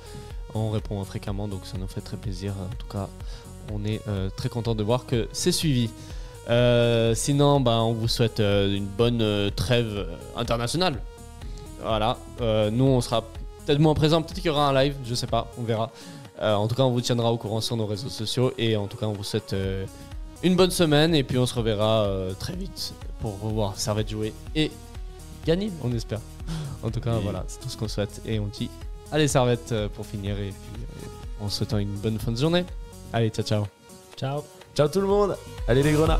On répond fréquemment, donc ça nous fait très plaisir. En tout cas, on est très content de voir que c'est suivi. Sinon, on vous souhaite une bonne trêve internationale. Voilà. Nous, on sera peut-être moins présents, peut-être qu'il y aura un live, je sais pas, on verra. En tout cas, on vous tiendra au courant sur nos réseaux sociaux. Et en tout cas, on vous souhaite une bonne semaine. Et puis, on se reverra très vite pour revoir Servette jouer et gagner, on espère. En tout cas, voilà, c'est tout ce qu'on souhaite. Et on dit, allez Servette pour finir. Et puis, en souhaitant une bonne fin de journée. Allez, ciao, ciao. Ciao. Ciao tout le monde. Allez les grenats.